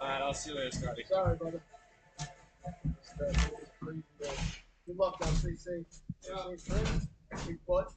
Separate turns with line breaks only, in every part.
Alright, I'll see you later, Scotty.
Sorry, brother. Crazy day. Good luck, guys. Stay safe. Stay safe. Big butt.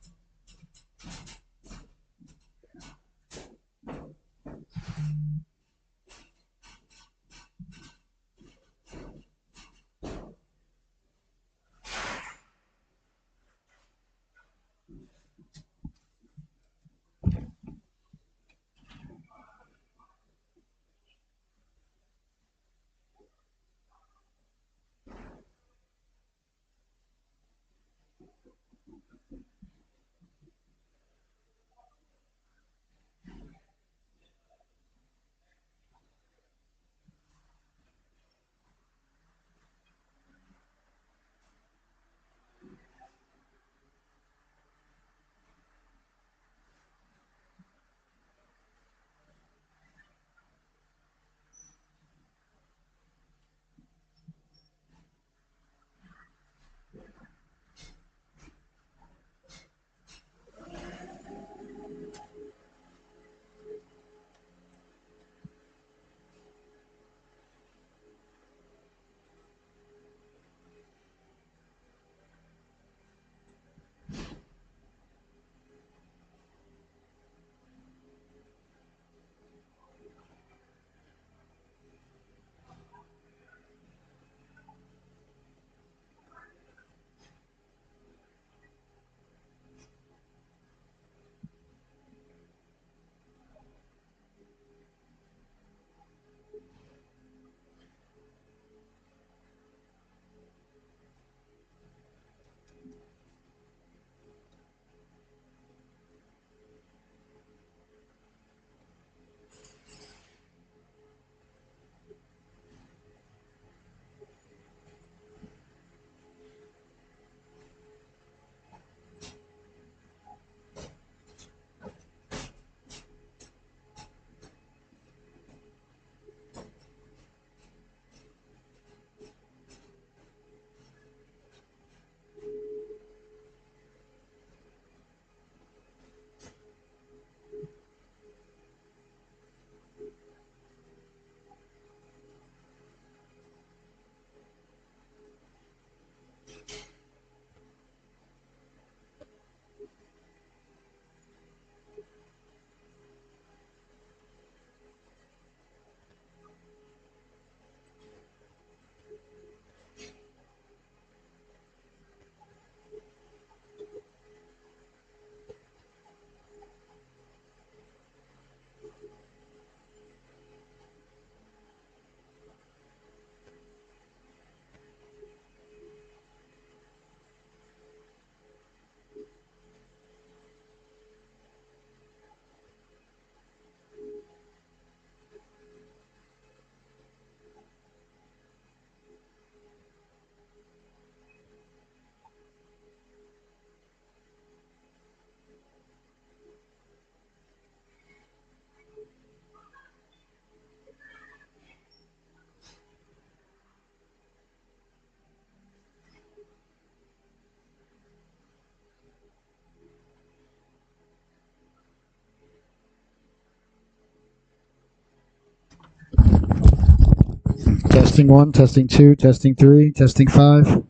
Testing 1, testing 2, testing 3, testing 5.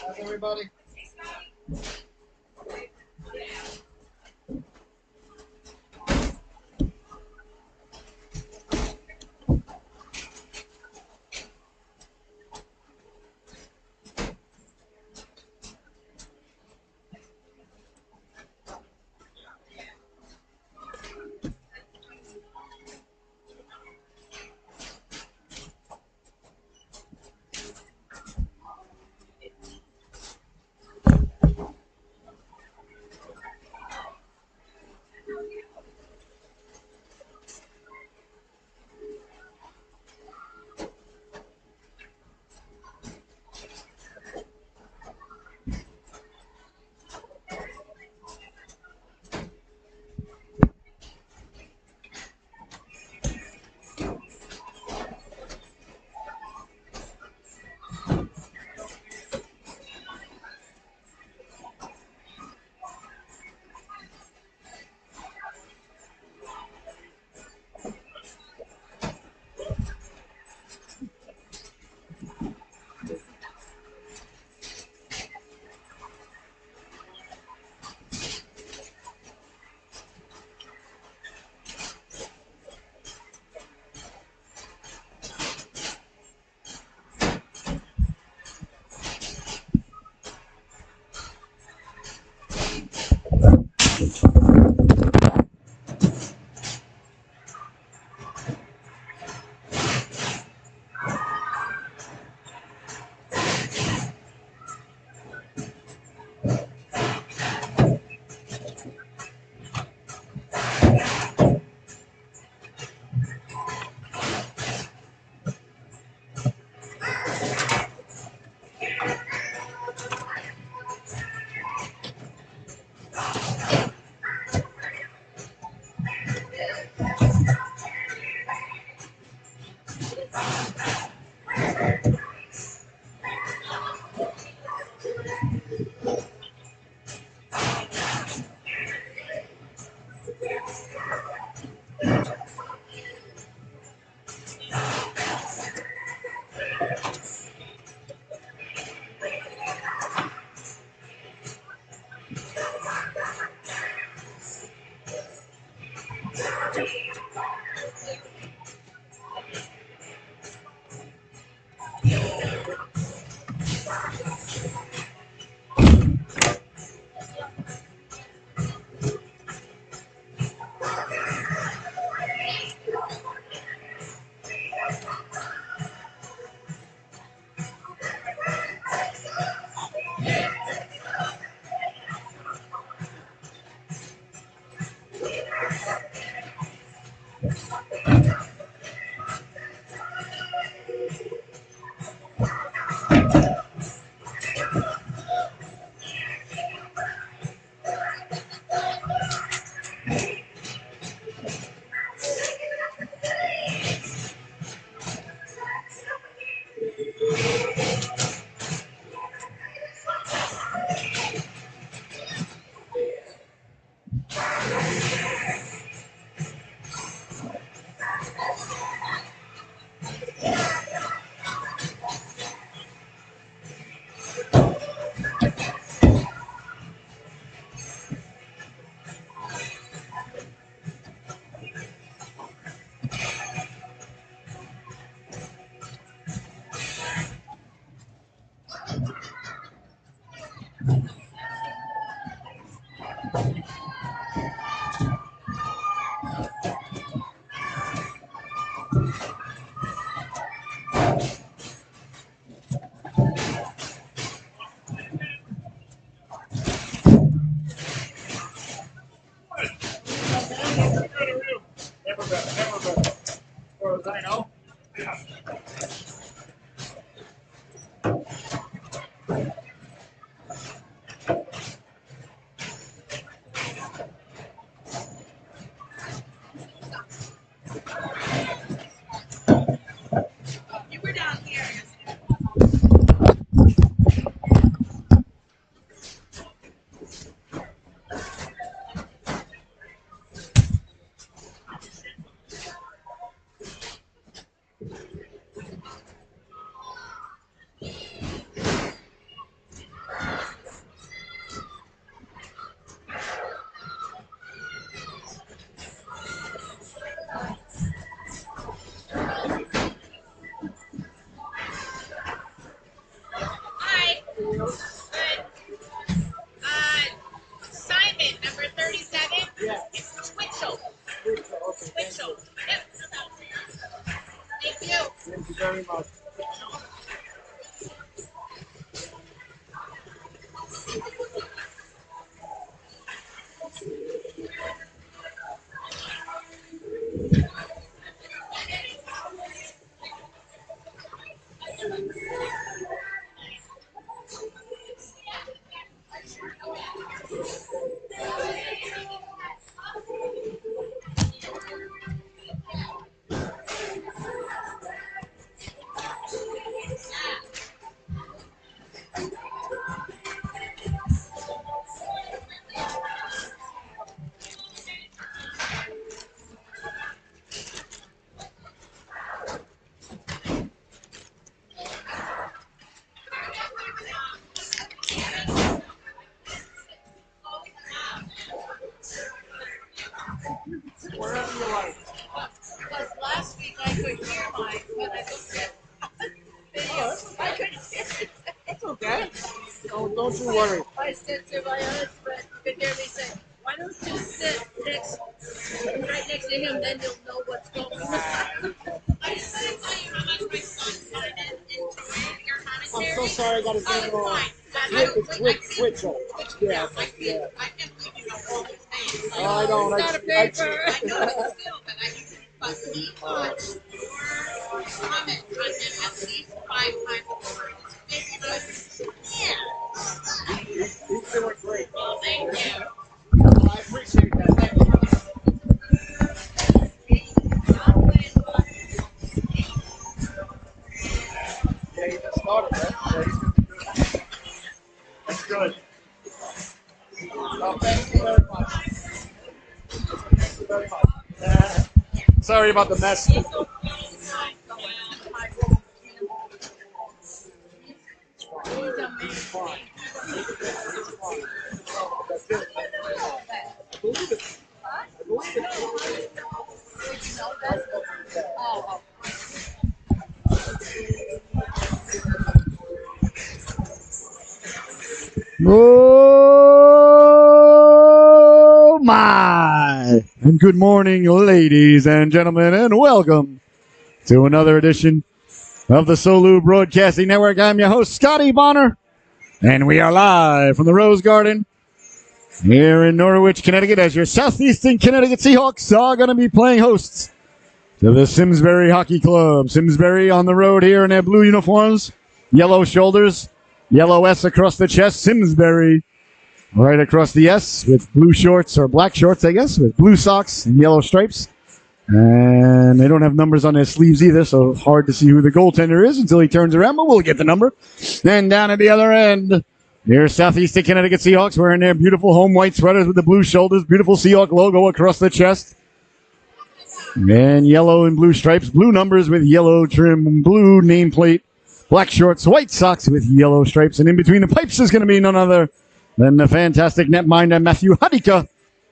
How's everybody? Never better, never better. As far as I know.
You were down here. Hi. Good. Simon, number 37.
Yeah.
It's Twitchell.
Okay, thank
Twitchell.
you.
Yep. Thank you.
Thank you very much. Wherever you like.
Because last week I could hear mine when I looked at videos. I could hear it.
That's okay. Don't you worry.
I said to my husband, you could hear me say, why don't you sit right next to him, then you'll know what's going on. I just want to tell you how much my son Simon enjoyed your commentary.
I'm so sorry I got his
Oh,
name
it's
wrong.
fine.
It's Twitchell. Yeah,
I can't believe you know all his names.
Oh, I don't.
It's not a paper. I know it's still, but he watched your comment on him at least 5 times over his Facebook. Yeah.
He's doing great.
Well, thank you.
I appreciate that. Thank you. Yeah, he just started, right? Yeah, he's doing good. That's good. Well, thank you very much. Thank you very much.
Sorry about the mess.
Oh my! And good morning, ladies and gentlemen, and welcome to another edition of the Solu Broadcasting Network. I'm your host, Scotty Bonner, and we are live from the Rose Garden here in Norwich, Connecticut, as your Southeastern Connecticut Seahawks are going to be playing hosts to the Simsbury Hockey Club. Simsbury on the road here in their blue uniforms, yellow shoulders, yellow S across the chest. Simsbury right across the S with blue shorts, or black shorts, I guess, with blue socks and yellow stripes. And they don't have numbers on their sleeves either, so hard to see who the goaltender is until he turns around, but we'll get the number. Then down at the other end, your Southeastern Connecticut Seahawks wearing their beautiful home white sweaters with the blue shoulders, beautiful Seahawk logo across the chest. And yellow and blue stripes, blue numbers with yellow trim, blue nameplate, black shorts, white socks with yellow stripes. And in between the pipes is going to be none other than the fantastic netminder Matthew Hadika,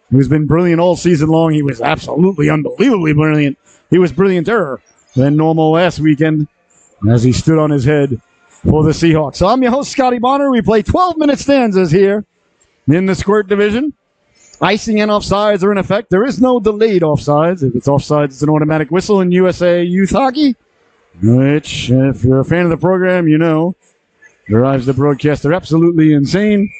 who's been brilliant all season long. He was absolutely unbelievably brilliant. He was brillianter than normal last weekend as he stood on his head for the Seahawks. So I'm your host, Scotty Bonner. We play 12-minute stanzas here in the Squirt Division. Icing and offsides are in effect. There is no delayed offsides. If it's offsides, it's an automatic whistle in USA Youth Hockey, which, if you're a fan of the program, you know, drives the broadcaster absolutely insane.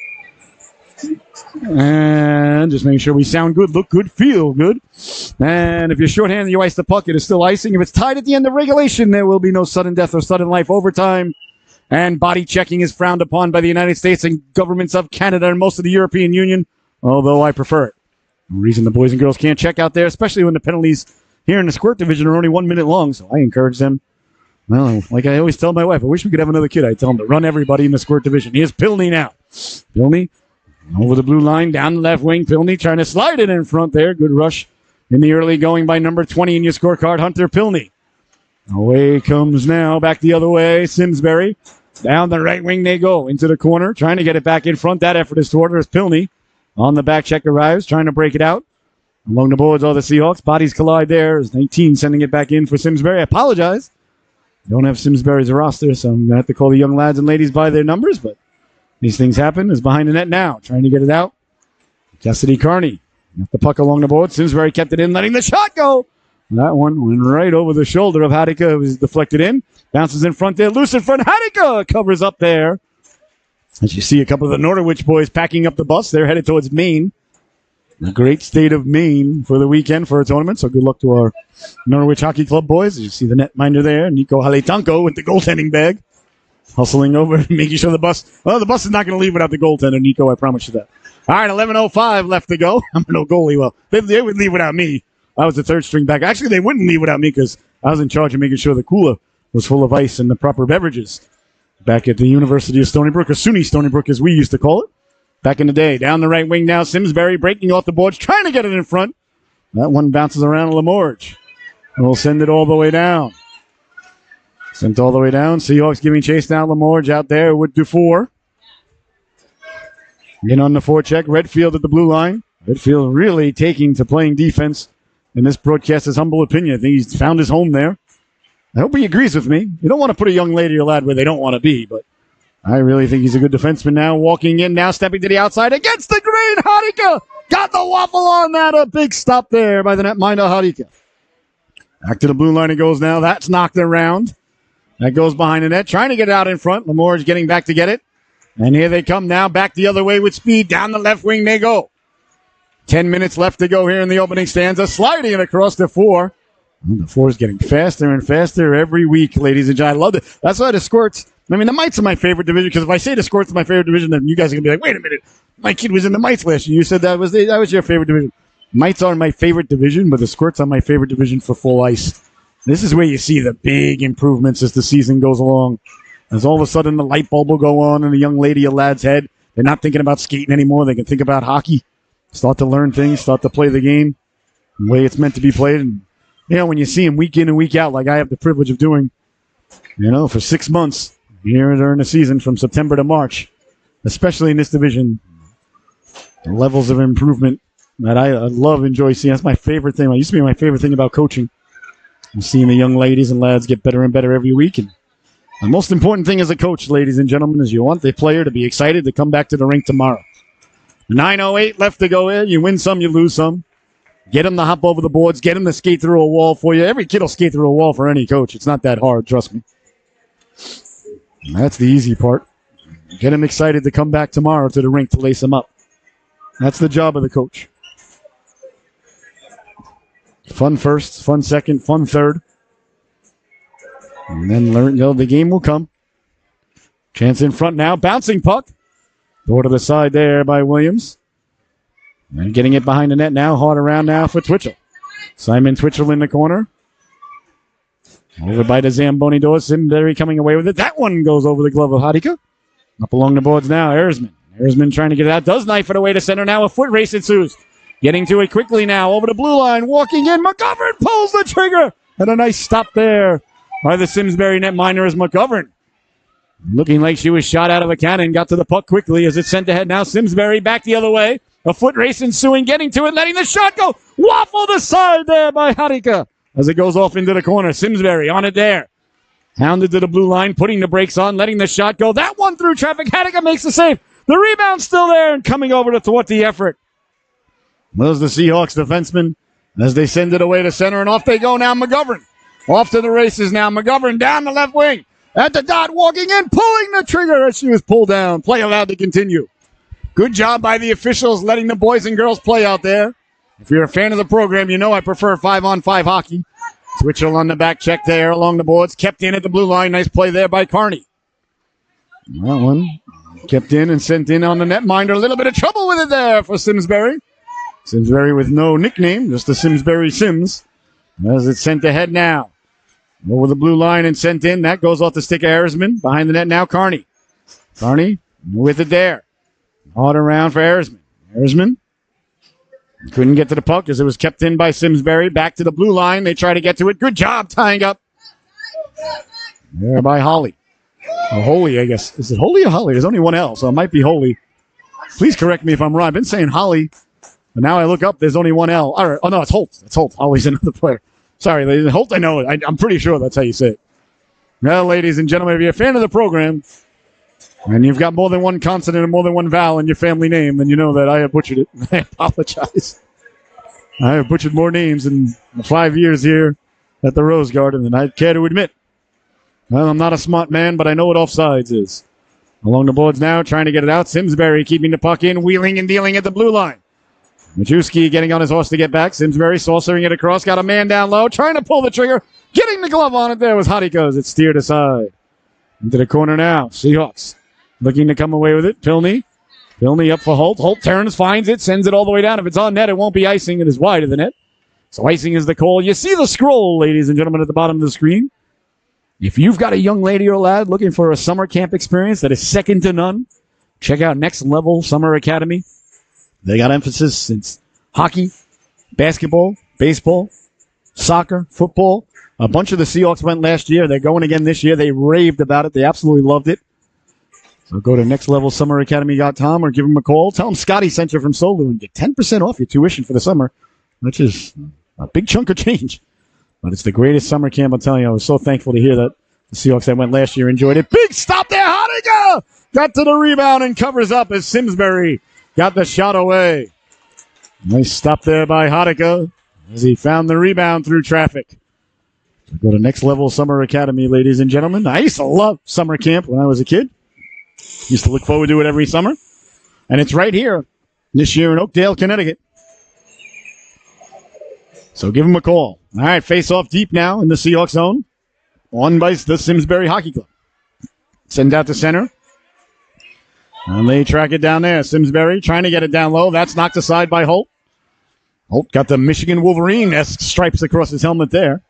And just making sure we sound good, look good, feel good. And if you're shorthanded, you ice the puck, it is still icing. If it's tied at the end of regulation, there will be no sudden death or sudden life overtime. And body checking is frowned upon by the United States and governments of Canada and most of the European Union, although I prefer it. The reason the boys and girls can't check out there, especially when the penalties here in the Squirt Division are only 1 minute long, so I encourage them. Well, like I always tell my wife, I wish we could have another kid. I tell them to run everybody in the Squirt Division. Here's Pilney now. Pilney over the blue line, down the left wing. Pilney trying to slide it in front there. Good rush in the early going by number 20 in your scorecard, Hunter Pilney. Away comes now, back the other way, Simsbury. Down the right wing they go, into the corner, trying to get it back in front. That effort is toward her as Pilney. On the back check arrives, trying to break it out. Along the boards are the Seahawks. Bodies collide there as 19 sending it back in for Simsbury. I apologize. Don't have Simsbury's roster, so I'm going to have to call the young lads and ladies by their numbers, but these things happen. Is behind the net now, trying to get it out. Cassidy Carney got the puck along the board. Simsbury kept it in, letting the shot go. That one went right over the shoulder of Hadika. It was deflected in. Bounces in front there. Loose in front. Hadika covers up there. As you see a couple of the Norwich boys packing up the bus. They're headed towards Maine. The great state of Maine for the weekend for a tournament. So good luck to our Norwich Hockey Club boys. As you see the netminder there, Nico Haletanko with the goaltending bag. Hustling over, making sure the bus is not going to leave without the goaltender, Nico, I promise you that. All right, 11:05 left to go. I'm no goalie. Well, they would leave without me. I was the third string back. Actually, they wouldn't leave without me because I was in charge of making sure the cooler was full of ice and the proper beverages. Back at the University of Stony Brook, or SUNY Stony Brook as we used to call it. Back in the day. Down the right wing now, Simsbury breaking off the boards, trying to get it in front. That one bounces around Lamorge. And we'll send it all the way down. Sent all the way down. Seahawks giving chase down. Lamorge out there with Dufour. In on the forecheck. Redfield at the blue line. Redfield really taking to playing defense. In this broadcaster's humble opinion, I think he's found his home there. I hope he agrees with me. You don't want to put a young lady or lad where they don't want to be, but I really think he's a good defenseman now. Walking in now, stepping to the outside against the green. Hadika got the waffle on that. A big stop there by the netminder Hadika. Back to the blue line it goes now. That's knocked around. That goes behind the net. Trying to get it out in front. Lamorge getting back to get it. And here they come now. Back the other way with speed. Down the left wing they go. 10 minutes left to go here in the opening stanza. Sliding it across the four. The four is getting faster and faster every week, ladies and gentlemen. I love it. That's why the Squirts, I mean, the Mites are my favorite division, because if I say the Squirts are my favorite division, then you guys are going to be like, wait a minute. My kid was in the Mites last year. You said that was your favorite division. Mites are my favorite division, but the Squirts are my favorite division for full ice. This is where you see the big improvements as the season goes along. As all of a sudden the light bulb will go on in a young lady or lad's head. They're not thinking about skating anymore. They can think about hockey. Start to learn things, start to play the game the way it's meant to be played. And when you see him week in and week out, like I have the privilege of doing, for 6 months here during the season from September to March, especially in this division, the levels of improvement that I love, enjoy seeing. That's my favorite thing. It used to be my favorite thing about coaching. I'm seeing the young ladies and lads get better and better every week. And the most important thing as a coach, ladies and gentlemen, is you want the player to be excited to come back to the rink tomorrow. 9:08 left to go here. You win some, you lose some. Get him to hop over the boards. Get him to skate through a wall for you. Every kid will skate through a wall for any coach. It's not that hard, trust me. And that's the easy part. Get him excited to come back tomorrow to the rink to lace him up. That's the job of the coach. Fun first, fun second, fun third. And then the game will come. Chance in front now. Bouncing puck. Door to the side there by Williams. And getting it behind the net now. Hard around now for Twitchell. Simon Twitchell in the corner. Over by the Zamboni door. Simberry coming away with it. That one goes over the glove of Hadika. Up along the boards now. Erzman. Erzman trying to get it out. Does knife it away to center now. A foot race ensues. Getting to it quickly now. Over the blue line. Walking in. McGovern pulls the trigger. And a nice stop there by the Simsbury netminder is McGovern. Looking like she was shot out of a cannon. Got to the puck quickly as it's sent ahead now. Simsbury back the other way. A foot race ensuing, getting to it, letting the shot go. Waffle the side there by Hadika as it goes off into the corner. Simsbury on it there. Hounded to the blue line, putting the brakes on, letting the shot go. That one through traffic. Hadika makes the save. The rebound still there and coming over to thwart the effort. There's the Seahawks defenseman as they send it away to center, and off they go now. McGovern off to the races now. McGovern down the left wing. At the dot, walking in, pulling the trigger as she was pulled down. Play allowed to continue. Good job by the officials letting the boys and girls play out there. If you're a fan of the program, you know I prefer 5-on-5 hockey. Twitchell on the back check there along the boards. Kept in at the blue line. Nice play there by Carney. That one kept in and sent in on the netminder. A little bit of trouble with it there for Simsbury. Simsbury with no nickname, just the Simsbury Sims. As it's sent ahead now. Over the blue line and sent in. That goes off the stick of Erzman. Behind the net now, Carney. Carney with it there. Hard around for Erzman. Erzman couldn't get to the puck as it was kept in by Simsbury. Back to the blue line. They try to get to it. Good job tying up. There by Holly. Or Holy, I guess. Is it Holy or Holly? There's only one L, so it might be Holy. Please correct me if I'm wrong. I've been saying Holly, but now I look up. There's only one L. All right. Oh, no, it's Holt. It's Holt. Holly's another player. Sorry, ladies. Holt, I know it. I'm pretty sure that's how you say it. Well, ladies and gentlemen, if you're a fan of the program, and you've got more than one consonant and more than one vowel in your family name, then you know that I have butchered it. I apologize. I have butchered more names in 5 years here at the Rose Garden than I care to admit. Well, I'm not a smart man, but I know what offsides is. Along the boards now, trying to get it out. Simsbury keeping the puck in, wheeling and dealing at the blue line. Majewski getting on his horse to get back. Simsbury saucering it across, got a man down low, trying to pull the trigger. Getting the glove on it there was Hadika as it steered aside. Into the corner now. Seahawks looking to come away with it. Pilney up for Holt. Holt turns, finds it, sends it all the way down. If it's on net, it won't be icing. It is wide of the net. So icing is the call. You see the scroll, ladies and gentlemen, at the bottom of the screen. If you've got a young lady or lad looking for a summer camp experience that is second to none, check out Next Level Summer Academy. They got emphasis in hockey, basketball, baseball, soccer, football. A bunch of the Seahawks went last year. They're going again this year. They raved about it. They absolutely loved it. So go to nextlevelsummeracademy.com or give them a call. Tell them Scotty sent you from Solu and get 10% off your tuition for the summer, which is a big chunk of change. But it's the greatest summer camp, I'm telling you. I was so thankful to hear that the Seahawks that went last year enjoyed it. Big stop there. Hadika got to the rebound and covers up as Simsbury got the shot away. Nice stop there by Hadika as he found the rebound through traffic. So go to Next Level Summer Academy, ladies and gentlemen. I used to love summer camp when I was a kid. Used to look forward to it every summer. And it's right here this year in Oakdale, Connecticut. So give them a call. All right, face off deep now in the Seahawks zone. On by the Simsbury Hockey Club. Send out to center. And they track it down there. Simsbury trying to get it down low. That's knocked aside by Holt. Holt got the Michigan Wolverine-esque stripes across his helmet there.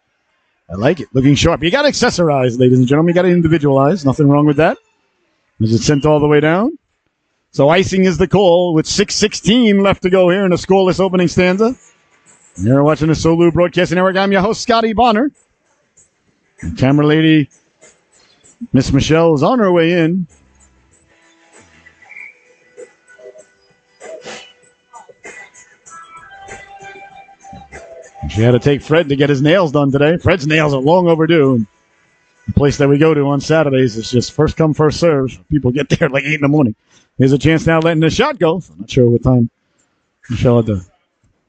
I like it. Looking sharp. You got to accessorize, ladies and gentlemen. You got to individualize. Nothing wrong with that. Is it sent all the way down? So icing is the call with 6:16 left to go here in a scoreless opening stanza. You're watching the Solu Broadcasting Network. I'm your host, Scotty Bonner. And camera lady, Miss Michelle, is on her way in. She had to take Fred to get his nails done today. Fred's nails are long overdue. The place that we go to on Saturdays is just first come, first serve. People get there at like 8 in the morning. Here's a chance now letting the shot go. I'm not sure what time Michelle had the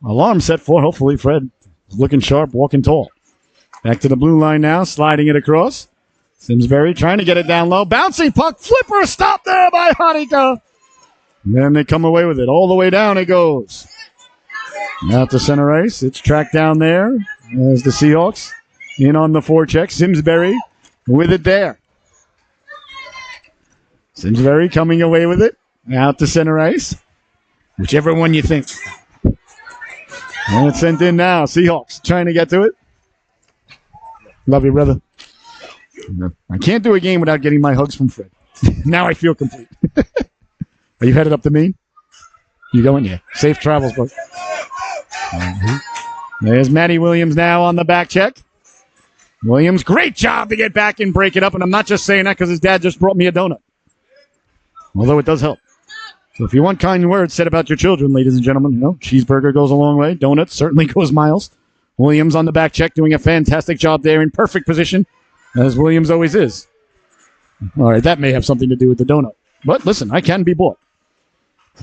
alarm set for. Hopefully Fred is looking sharp, walking tall. Back to the blue line now, sliding it across. Simsbury trying to get it down low. Bouncing puck, flipper, stop there by Hanika. And then they come away with it. All the way down it goes. Out to center ice. It's tracked down there as the Seahawks in on the forecheck. Simsbury with it there. Simsbury coming away with it. Out to center ice. Whichever one you think. And it's sent in now. Seahawks trying to get to it. Love you, brother. I can't do a game without getting my hugs from Fred. Now I feel complete. Are you headed up to Maine? You going? Yeah. Safe travels, bud. There's Matty Williams now on the back check. Williams, great job to get back and break it up. And I'm not just saying that because his dad just brought me a donut. Although it does help. So if you want kind words said about your children, ladies and gentlemen, cheeseburger goes a long way. Donuts certainly goes miles. Williams on the back check doing a fantastic job there in perfect position, as Williams always is. All right, that may have something to do with the donut. But listen, I can be bought.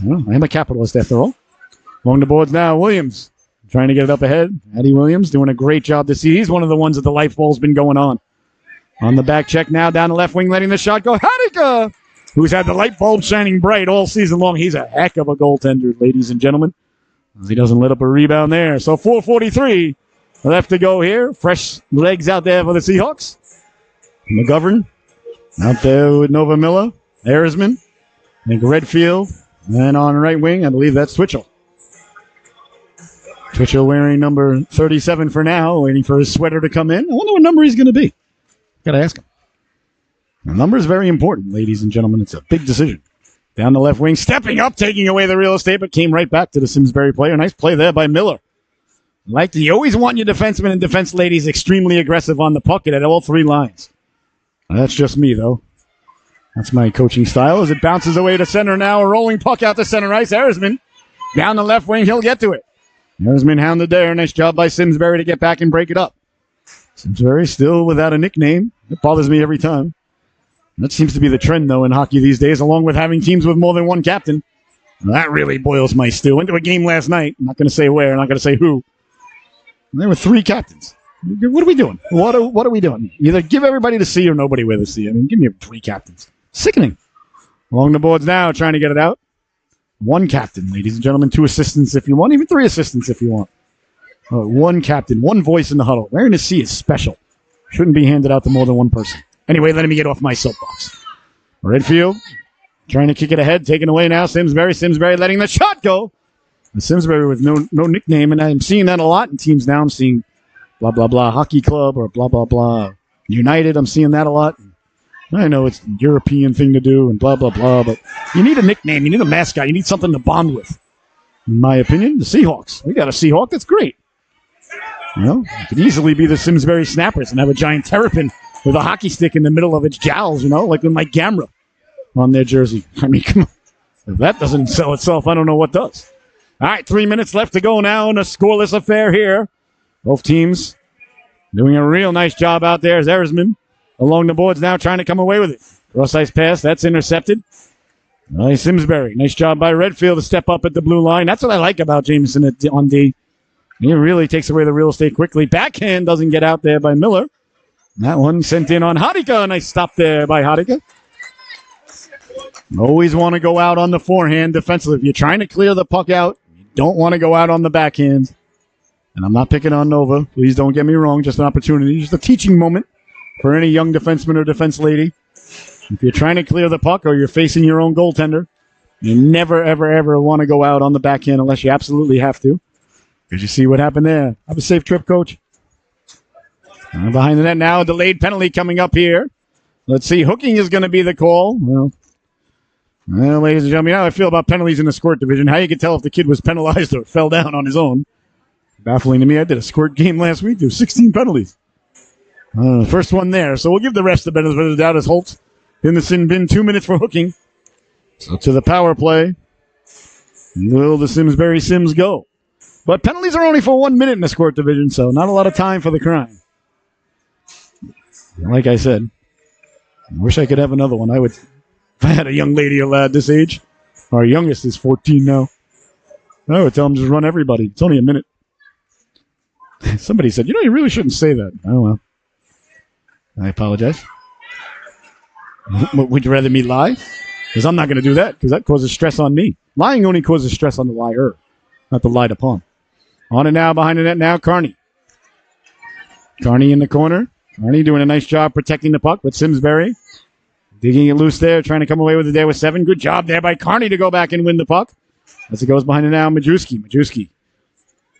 I am a capitalist after all. Along the boards now, Williams trying to get it up ahead. Eddie Williams doing a great job to see. He's one of the ones that the life ball's been going on. On the back check now, down the left wing, letting the shot go. Hanika, who's had the light bulb shining bright all season long. He's a heck of a goaltender, ladies and gentlemen. He doesn't let up a rebound there. So 4:43 left to go here. Fresh legs out there for the Seahawks. McGovern out there with Nova Miller. Arisman. I think Redfield. And on right wing, I believe that's Twitchell. Twitchell wearing number 37 for now, waiting for his sweater to come in. I wonder what number he's going to be. Got to ask him. The number is very important, ladies and gentlemen. It's a big decision. Down the left wing, stepping up, taking away the real estate, but came right back to the Simsbury player. Nice play there by Miller. You always want your defensemen and defense ladies extremely aggressive on the puck and at all three lines. That's just me, though. That's my coaching style as it bounces away to center now. A rolling puck out to center ice. Arisman down the left wing. He'll get to it. Arisman hounded there. Nice job by Simsbury to get back and break it up. Simsbury still without a nickname. It bothers me every time. That seems to be the trend, though, in hockey these days, along with having teams with more than one captain. Well, that really boils my stew. Went to a game last night. I'm not going to say where. I'm not going to say who. And there were three captains. What are we doing? What are we doing? Either give everybody the C or nobody with a C. I mean, give me three captains. Sickening. Along the boards now, trying to get it out. One captain, ladies and gentlemen. Two assistants if you want. Even three assistants if you want. One captain. One voice in the huddle. Wearing a C is special. Shouldn't be handed out to more than one person. Anyway, letting me get off my soapbox. Redfield trying to kick it ahead. Taken away now. Simsbury letting the shot go. And Simsbury with no nickname. And I'm seeing that a lot in teams now. I'm seeing blah, blah, blah hockey club or blah, blah, blah United. I'm seeing that a lot. I know it's a European thing to do and blah, blah, blah, but you need a nickname. You need a mascot. You need something to bond with. In my opinion, the Seahawks. We got a Seahawk. That's great. It could easily be the Simsbury Snappers and have a giant terrapin with a hockey stick in the middle of its jowls, like with Mike Gamera on their jersey. I mean, come on. If that doesn't sell itself, I don't know what does. All right, 3 minutes left to go now in a scoreless affair here. Both teams doing a real nice job out there as Arisman along the boards now trying to come away with it. Cross-ice pass, that's intercepted. Nice Simsbury. Nice job by Redfield to step up at the blue line. That's what I like about Jameson on D. He really takes away the real estate quickly. Backhand doesn't get out there by Miller. That one sent in on Hanika. Nice stop there by Hanika. Always want to go out on the forehand defensively. If you're trying to clear the puck out, you don't want to go out on the backhand. And I'm not picking on Nova. Please don't get me wrong. Just an opportunity. Just a teaching moment for any young defenseman or defense lady. If you're trying to clear the puck or you're facing your own goaltender, you never, ever, ever want to go out on the backhand unless you absolutely have to. Because you see what happened there. Have a safe trip, Coach. Behind the net now, a delayed penalty coming up here. Let's see. Hooking is going to be the call. Well, ladies and gentlemen, you know how I feel about penalties in the squirt division. How you can tell if the kid was penalized or fell down on his own. Baffling to me. I did a squirt game last week. There were 16 penalties. First one there. So we'll give the rest the benefit of the doubt as Holt in the sin bin. 2 minutes for hooking. So to the power play. Will the Simsbury Sims go? But penalties are only for 1 minute in the squirt division, so not a lot of time for the crime. Like I said, I wish I could have another one. I would, if I had a young lady or lad this age. Our youngest is 14 now. I would tell them just run everybody. It's only a minute. Somebody said, you really shouldn't say that. Oh, well. I apologize. Would you rather me lie? Because I'm not going to do that, because that causes stress on me. Lying only causes stress on the liar, not the lied upon. On and now, behind the net now, Carney. Carney in the corner. Carney doing a nice job protecting the puck with Simsbury. Digging it loose there, trying to come away with the day with 7. Good job there by Carney to go back and win the puck. As it goes behind it now, Majewski.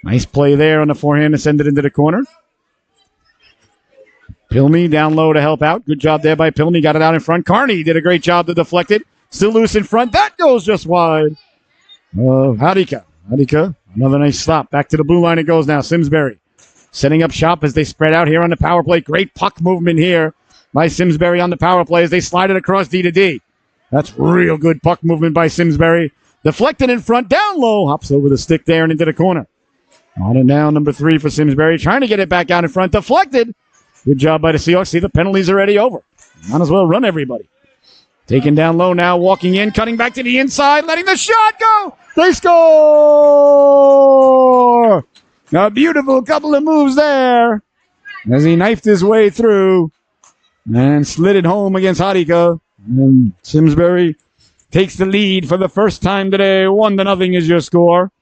Nice play there on the forehand to send it into the corner. Pilney down low to help out. Good job there by Pilney. Got it out in front. Carney did a great job to deflect it. Still loose in front. That goes just wide. Hadika, another nice stop. Back to the blue line it goes now. Simsbury setting up shop as they spread out here on the power play. Great puck movement here by Simsbury on the power play as they slide it across D to D. That's real good puck movement by Simsbury. Deflected in front, down low. Hops over the stick there and into the corner. On and now, number 3 for Simsbury. Trying to get it back out in front. Deflected. Good job by the Seahawks. See, the penalty's already over. Might as well run everybody. Taken down low now, walking in, cutting back to the inside, letting the shot go. They score! A beautiful couple of moves there as he knifed his way through and slid it home against Hadika. And Simsbury takes the lead for the first time today. 1-0 is your score.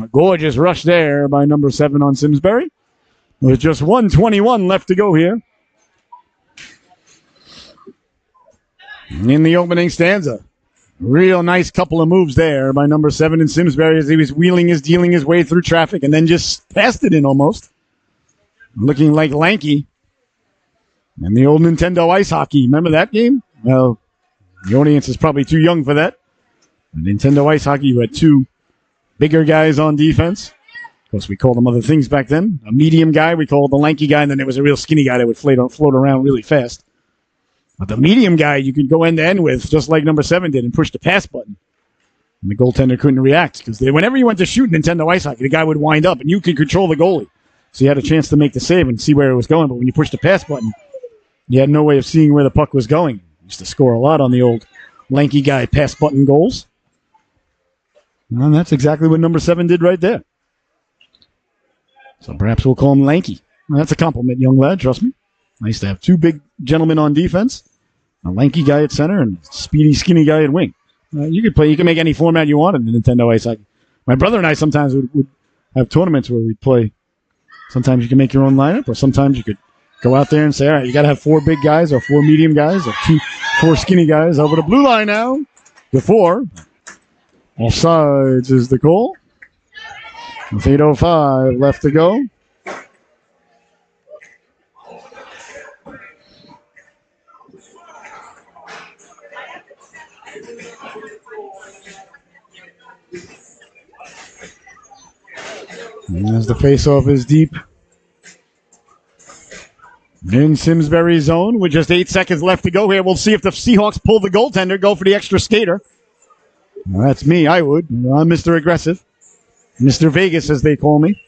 A gorgeous rush there by number 7 on Simsbury. With just 1:21 left to go here. In the opening stanza. Real nice couple of moves there by number 7 in Simsbury as he was dealing his way through traffic and then just passed it in almost. Looking like Lanky. And the old Nintendo ice hockey. Remember that game? Well, the audience is probably too young for that. Nintendo ice hockey, you had 2 bigger guys on defense. Of course, we called them other things back then. A medium guy, we called the lanky guy, and then there was a real skinny guy that would float around really fast. But the medium guy you could go end-to-end with, just like number 7 did, and push the pass button. And the goaltender couldn't react, because whenever you went to shoot Nintendo Ice Hockey, the guy would wind up, and you could control the goalie. So you had a chance to make the save and see where it was going. But when you pushed the pass button, you had no way of seeing where the puck was going. Used to score a lot on the old lanky guy pass button goals. And that's exactly what number 7 did right there. So perhaps we'll call him Lanky. Well, that's a compliment, young lad, trust me. Nice to have 2 big gentlemen on defense, a lanky guy at center, and a speedy, skinny guy at wing. You can make any format you want in the Nintendo Ice Hockey. My brother and I sometimes would have tournaments where we'd play. Sometimes you can make your own lineup, or sometimes you could go out there and say, all right, you got to have 4 big guys or 4 medium guys or 4 skinny guys. Over the blue line now. The 4. Offsides is the call. With 8:05 left to go. And as the faceoff is deep in Simsbury's zone with just 8 seconds left to go here, we'll see if the Seahawks pull the goaltender, go for the extra skater. Well, that's me. I would. I'm Mr. Aggressive. Mr. Vegas, as they call me.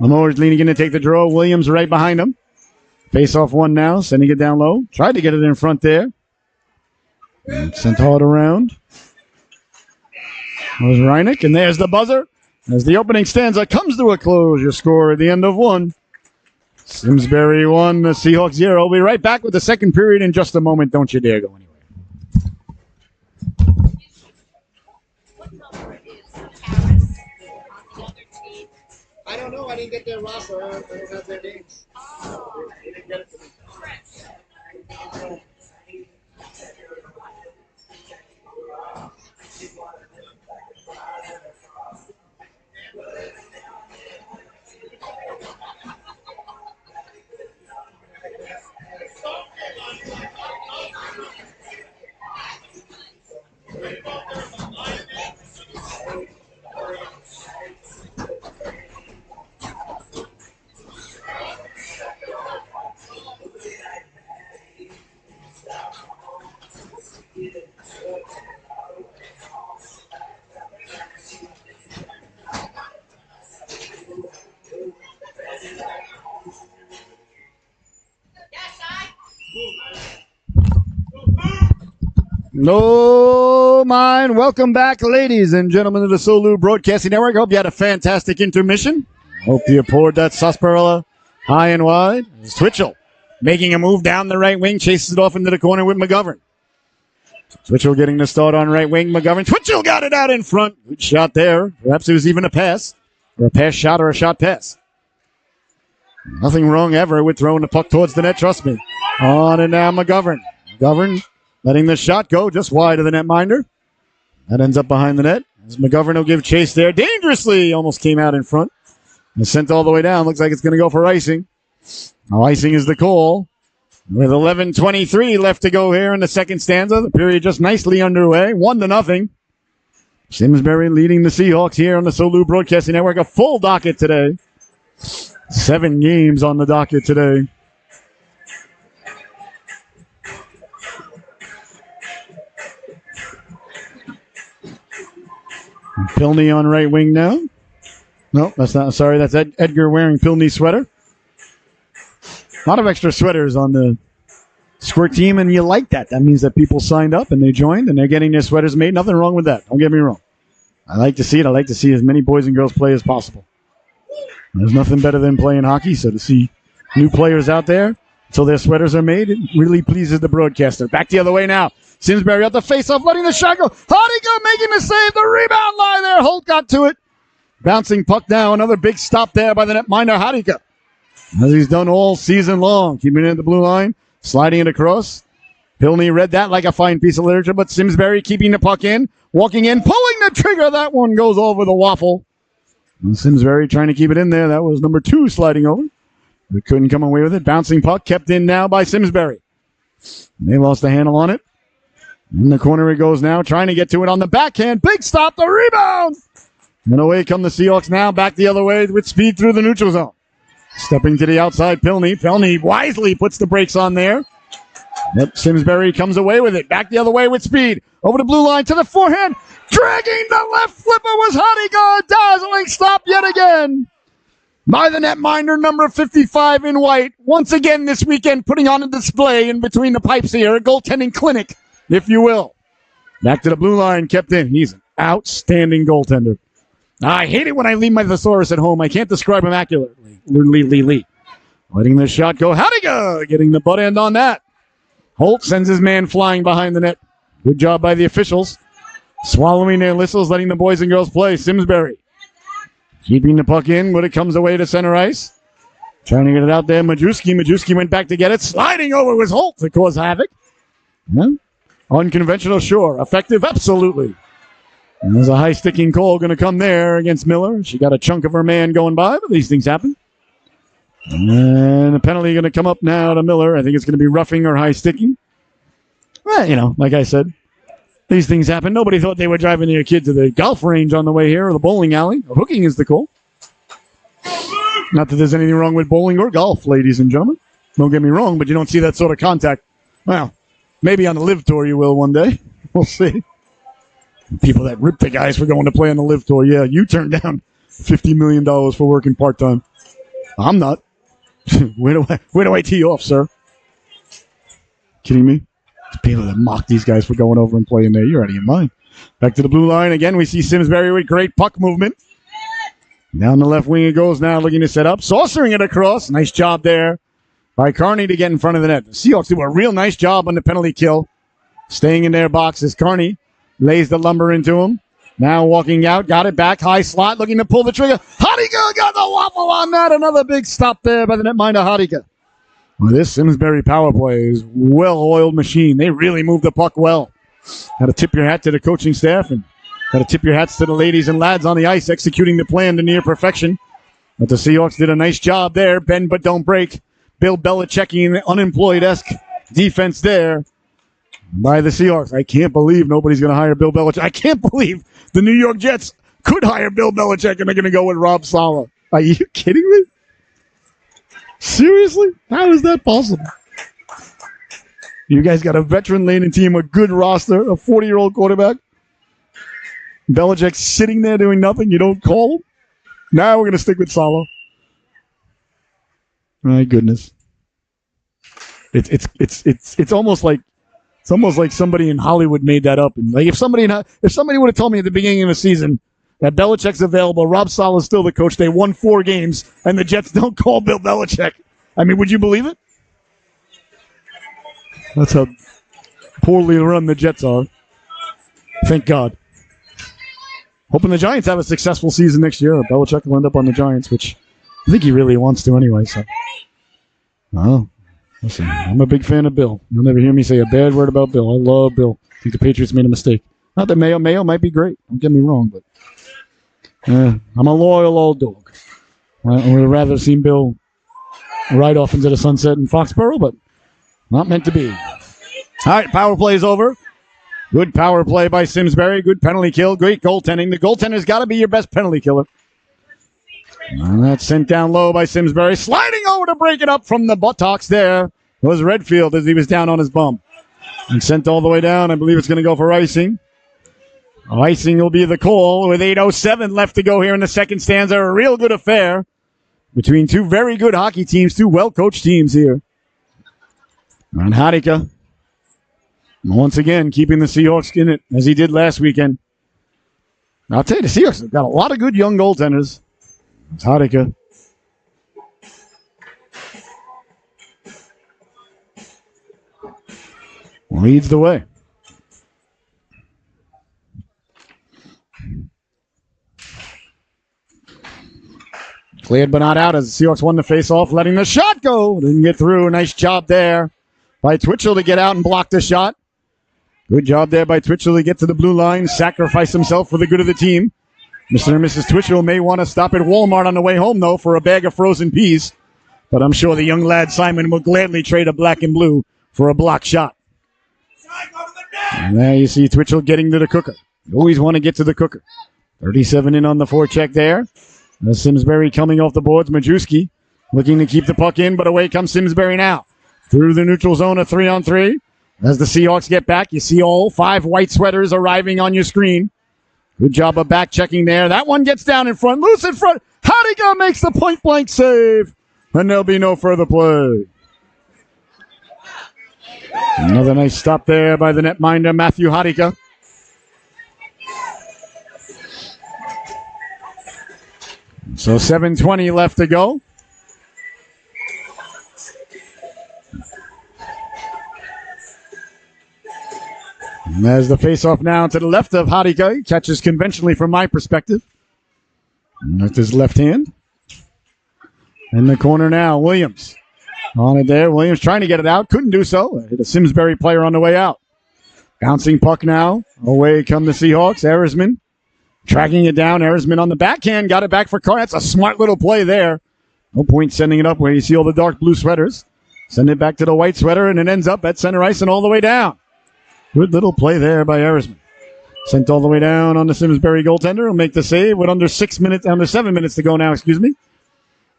Lamore's leaning in to take the draw. Williams right behind him. Face-off one now, sending it down low. Tried to get it in front there. And sent hard around. There's Reineck, and there's the buzzer. As the opening stanza comes to a close, your score at the end of 1. Simsbury 1, the Seahawks 0. We'll be right back with the second period in just a moment. Don't you dare go anywhere.
I don't know. I didn't get their roster. I don't have their names. They didn't get it to me.
No mind. Welcome back, ladies and gentlemen, to the Solu Broadcasting Network. Hope you had a fantastic intermission. Hope you poured that sarsaparilla high and wide. It's Twitchell making a move down the right wing, chases it off into the corner with McGovern. Twitchell getting the start on right wing. McGovern. Twitchell got it out in front. Good shot there. Perhaps it was even a pass, or a pass shot, or a shot pass. Nothing wrong ever with throwing the puck towards the net, trust me. On and now McGovern. McGovern letting the shot go just wide of the netminder. That ends up behind the net. As McGovern will give chase there. Dangerously almost came out in front. And sent all the way down. Looks like it's going to go for icing. Now icing is the call. With 11:23 left to go here in the second stanza. The period just nicely underway. 1-0. Simsbury leading the Seahawks here on the Solu Broadcasting Network. A full docket today. 7 games on the docket today. Pilney on right wing now. No, that's not. Sorry, that's Edgar wearing Pilney's sweater. A lot of extra sweaters on the Squirt team, and you like that. That means that people signed up and they joined and they're getting their sweaters made. Nothing wrong with that. Don't get me wrong. I like to see it. I like to see as many boys and girls play as possible. There's nothing better than playing hockey, so to see new players out there until their sweaters are made, it really pleases the broadcaster. Back the other way now. Simsbury out the face-off, letting the shot go. Hodiga making the save. The rebound lie there. Holt got to it. Bouncing puck now. Another big stop there by the netminder, Hodiga. As he's done all season long. Keeping it at the blue line. Sliding it across. Pilney read that like a fine piece of literature, but Simsbury keeping the puck in. Walking in. Pulling the trigger. That one goes over the waffle. And Simsbury trying to keep it in there. That was number 2 sliding over. But couldn't come away with it. Bouncing puck kept in now by Simsbury. They lost the handle on it. In the corner it goes now. Trying to get to it on the backhand. Big stop. The rebound. And away come the Seahawks now. Back the other way with speed through the neutral zone. Stepping to the outside, Pilney. Pilney wisely puts the brakes on there. But Simsbury comes away with it. Back the other way with speed. Over the blue line to the forehand. Dragging the left flipper was Hodiga. Dazzling stop yet again by the netminder, number 55 in white. Once again this weekend, putting on a display in between the pipes here. A goaltending clinic, if you will. Back to the blue line, kept in. He's an outstanding goaltender. I hate it when I leave my thesaurus at home. I can't describe him accurately. Letting the shot go. Hodiga getting the butt end on that. Holt sends his man flying behind the net. Good job by the officials. Swallowing their whistles, letting the boys and girls play. Simsbury keeping the puck in when it comes away to center ice. Trying to get it out there. Majewski went back to get it. Sliding over was Holt to cause havoc. Yeah. Unconventional, sure. Effective, absolutely. And there's a high-sticking call going to come there against Miller. She got a chunk of her man going by, but these things happen. And a penalty going to come up now to Miller. I think it's going to be roughing or high-sticking. Well, like I said, these things happen. Nobody thought they were driving their kid to the golf range on the way here or the bowling alley. Hooking is the call. Not that there's anything wrong with bowling or golf, ladies and gentlemen. Don't get me wrong, but you don't see that sort of contact. Well, maybe on the live tour you will one day. We'll see. People that rip the guys for going to play on the live tour. Yeah, you turned down $50 million for working part-time. I'm not. Where do I tee off, sir? Kidding me? People that mock these guys for going over and playing there. You're out of your mind. Back to the blue line. Again, we see Simsbury with great puck movement. Down the left wing it goes now, looking to set up. Saucering it across. Nice job there by Carney to get in front of the net. The Seahawks do a real nice job on the penalty kill. Staying in their boxes. Carney lays the lumber into him. Now walking out. Got it back. High slot. Looking to pull the trigger. Hodiga got the waffle on that. Another big stop there by the netminder Hodiga. Well, this Simsbury power play is well-oiled machine. They really move the puck well. Got to tip your hat to the coaching staff and got to tip your hats to the ladies and lads on the ice executing the plan to near perfection. But the Seahawks did a nice job there. Bend but don't break. Bill Belichickian unemployed-esque defense there by the Seahawks. I can't believe nobody's going to hire Bill Belichick. I can't believe the New York Jets could hire Bill Belichick and they're going to go with Rob Saleh. Are you kidding me? Seriously? How is that possible? You guys got a veteran-laden team, a good roster, a 40-year-old quarterback. Belichick's sitting there doing nothing. You don't call him? Now we're going to stick with Saleh. My goodness. It's almost like It's almost like somebody in Hollywood made that up. And like if somebody would have told me at the beginning of the season that Belichick's available, Rob Saleh's still the coach, they won 4 games, and the Jets don't call Bill Belichick, I mean, would you believe it? That's how poorly run the Jets are. Thank God. Hoping the Giants have a successful season next year. Belichick will end up on the Giants, which I think he really wants to anyway. So, well, listen, I'm a big fan of Bill. You'll never hear me say a bad word about Bill. I love Bill. I think the Patriots made a mistake. Not that Mayo might be great. Don't get me wrong, but I'm a loyal old dog. I would have rather seen Bill ride off into the sunset in Foxborough, but not meant to be. All right, power play is over. Good power play by Simsbury. Good penalty kill. Great goaltending. The goaltender's got to be your best penalty killer. And that's sent down low by Simsbury. Sliding over to break it up from the buttocks there was Redfield as he was down on his bum. And sent all the way down. I believe it's going to go for icing. Icing will be the call with 8:07 left to go here in the second stanza. A real good affair between two very good hockey teams, two well-coached teams here. And Hadika, once again, keeping the Seahawks in it as he did last weekend. I'll tell you, the Seahawks have got a lot of good young goaltenders. It's Hadika. Leads the way. Cleared but not out as the Seahawks won the face-off, letting the shot go. Didn't get through. Nice job there by Twitchell to get out and block the shot. Good job there by Twitchell to get to the blue line, sacrifice himself for the good of the team. Mr. and Mrs. Twitchell may want to stop at Walmart on the way home, though, for a bag of frozen peas. But I'm sure the young lad Simon will gladly trade a black and blue for a block shot. And there you see Twitchell getting to the cooker. You always want to get to the cooker. 37 in on the forecheck there. Simsbury coming off the boards. Majewski looking to keep the puck in, but away comes Simsbury now. Through the neutral zone, a 3-on-3. As the Seahawks get back, you see all 5 white sweaters arriving on your screen. Good job of back checking there. That one gets down in front, loose in front. Hadiga makes the point-blank save, and there'll be no further play. Another nice stop there by the netminder, Matthew Hadiga. So 7:20 left to go. And there's the face-off now to the left of Hadiga. He catches conventionally from my perspective. And with his left hand. In the corner now, Williams. On it there. Williams trying to get it out. Couldn't do so. Hit a Simsbury player on the way out. Bouncing puck now. Away come the Seahawks. Erisman tracking it down. Erisman on the backhand. Got it back for Carr. That's a smart little play there. No point sending it up where you see all the dark blue sweaters. Send it back to the white sweater, and it ends up at center ice and all the way down. Good little play there by Erisman. Sent all the way down on the Simsbury goaltender. Will make the save with under 7 minutes to go now,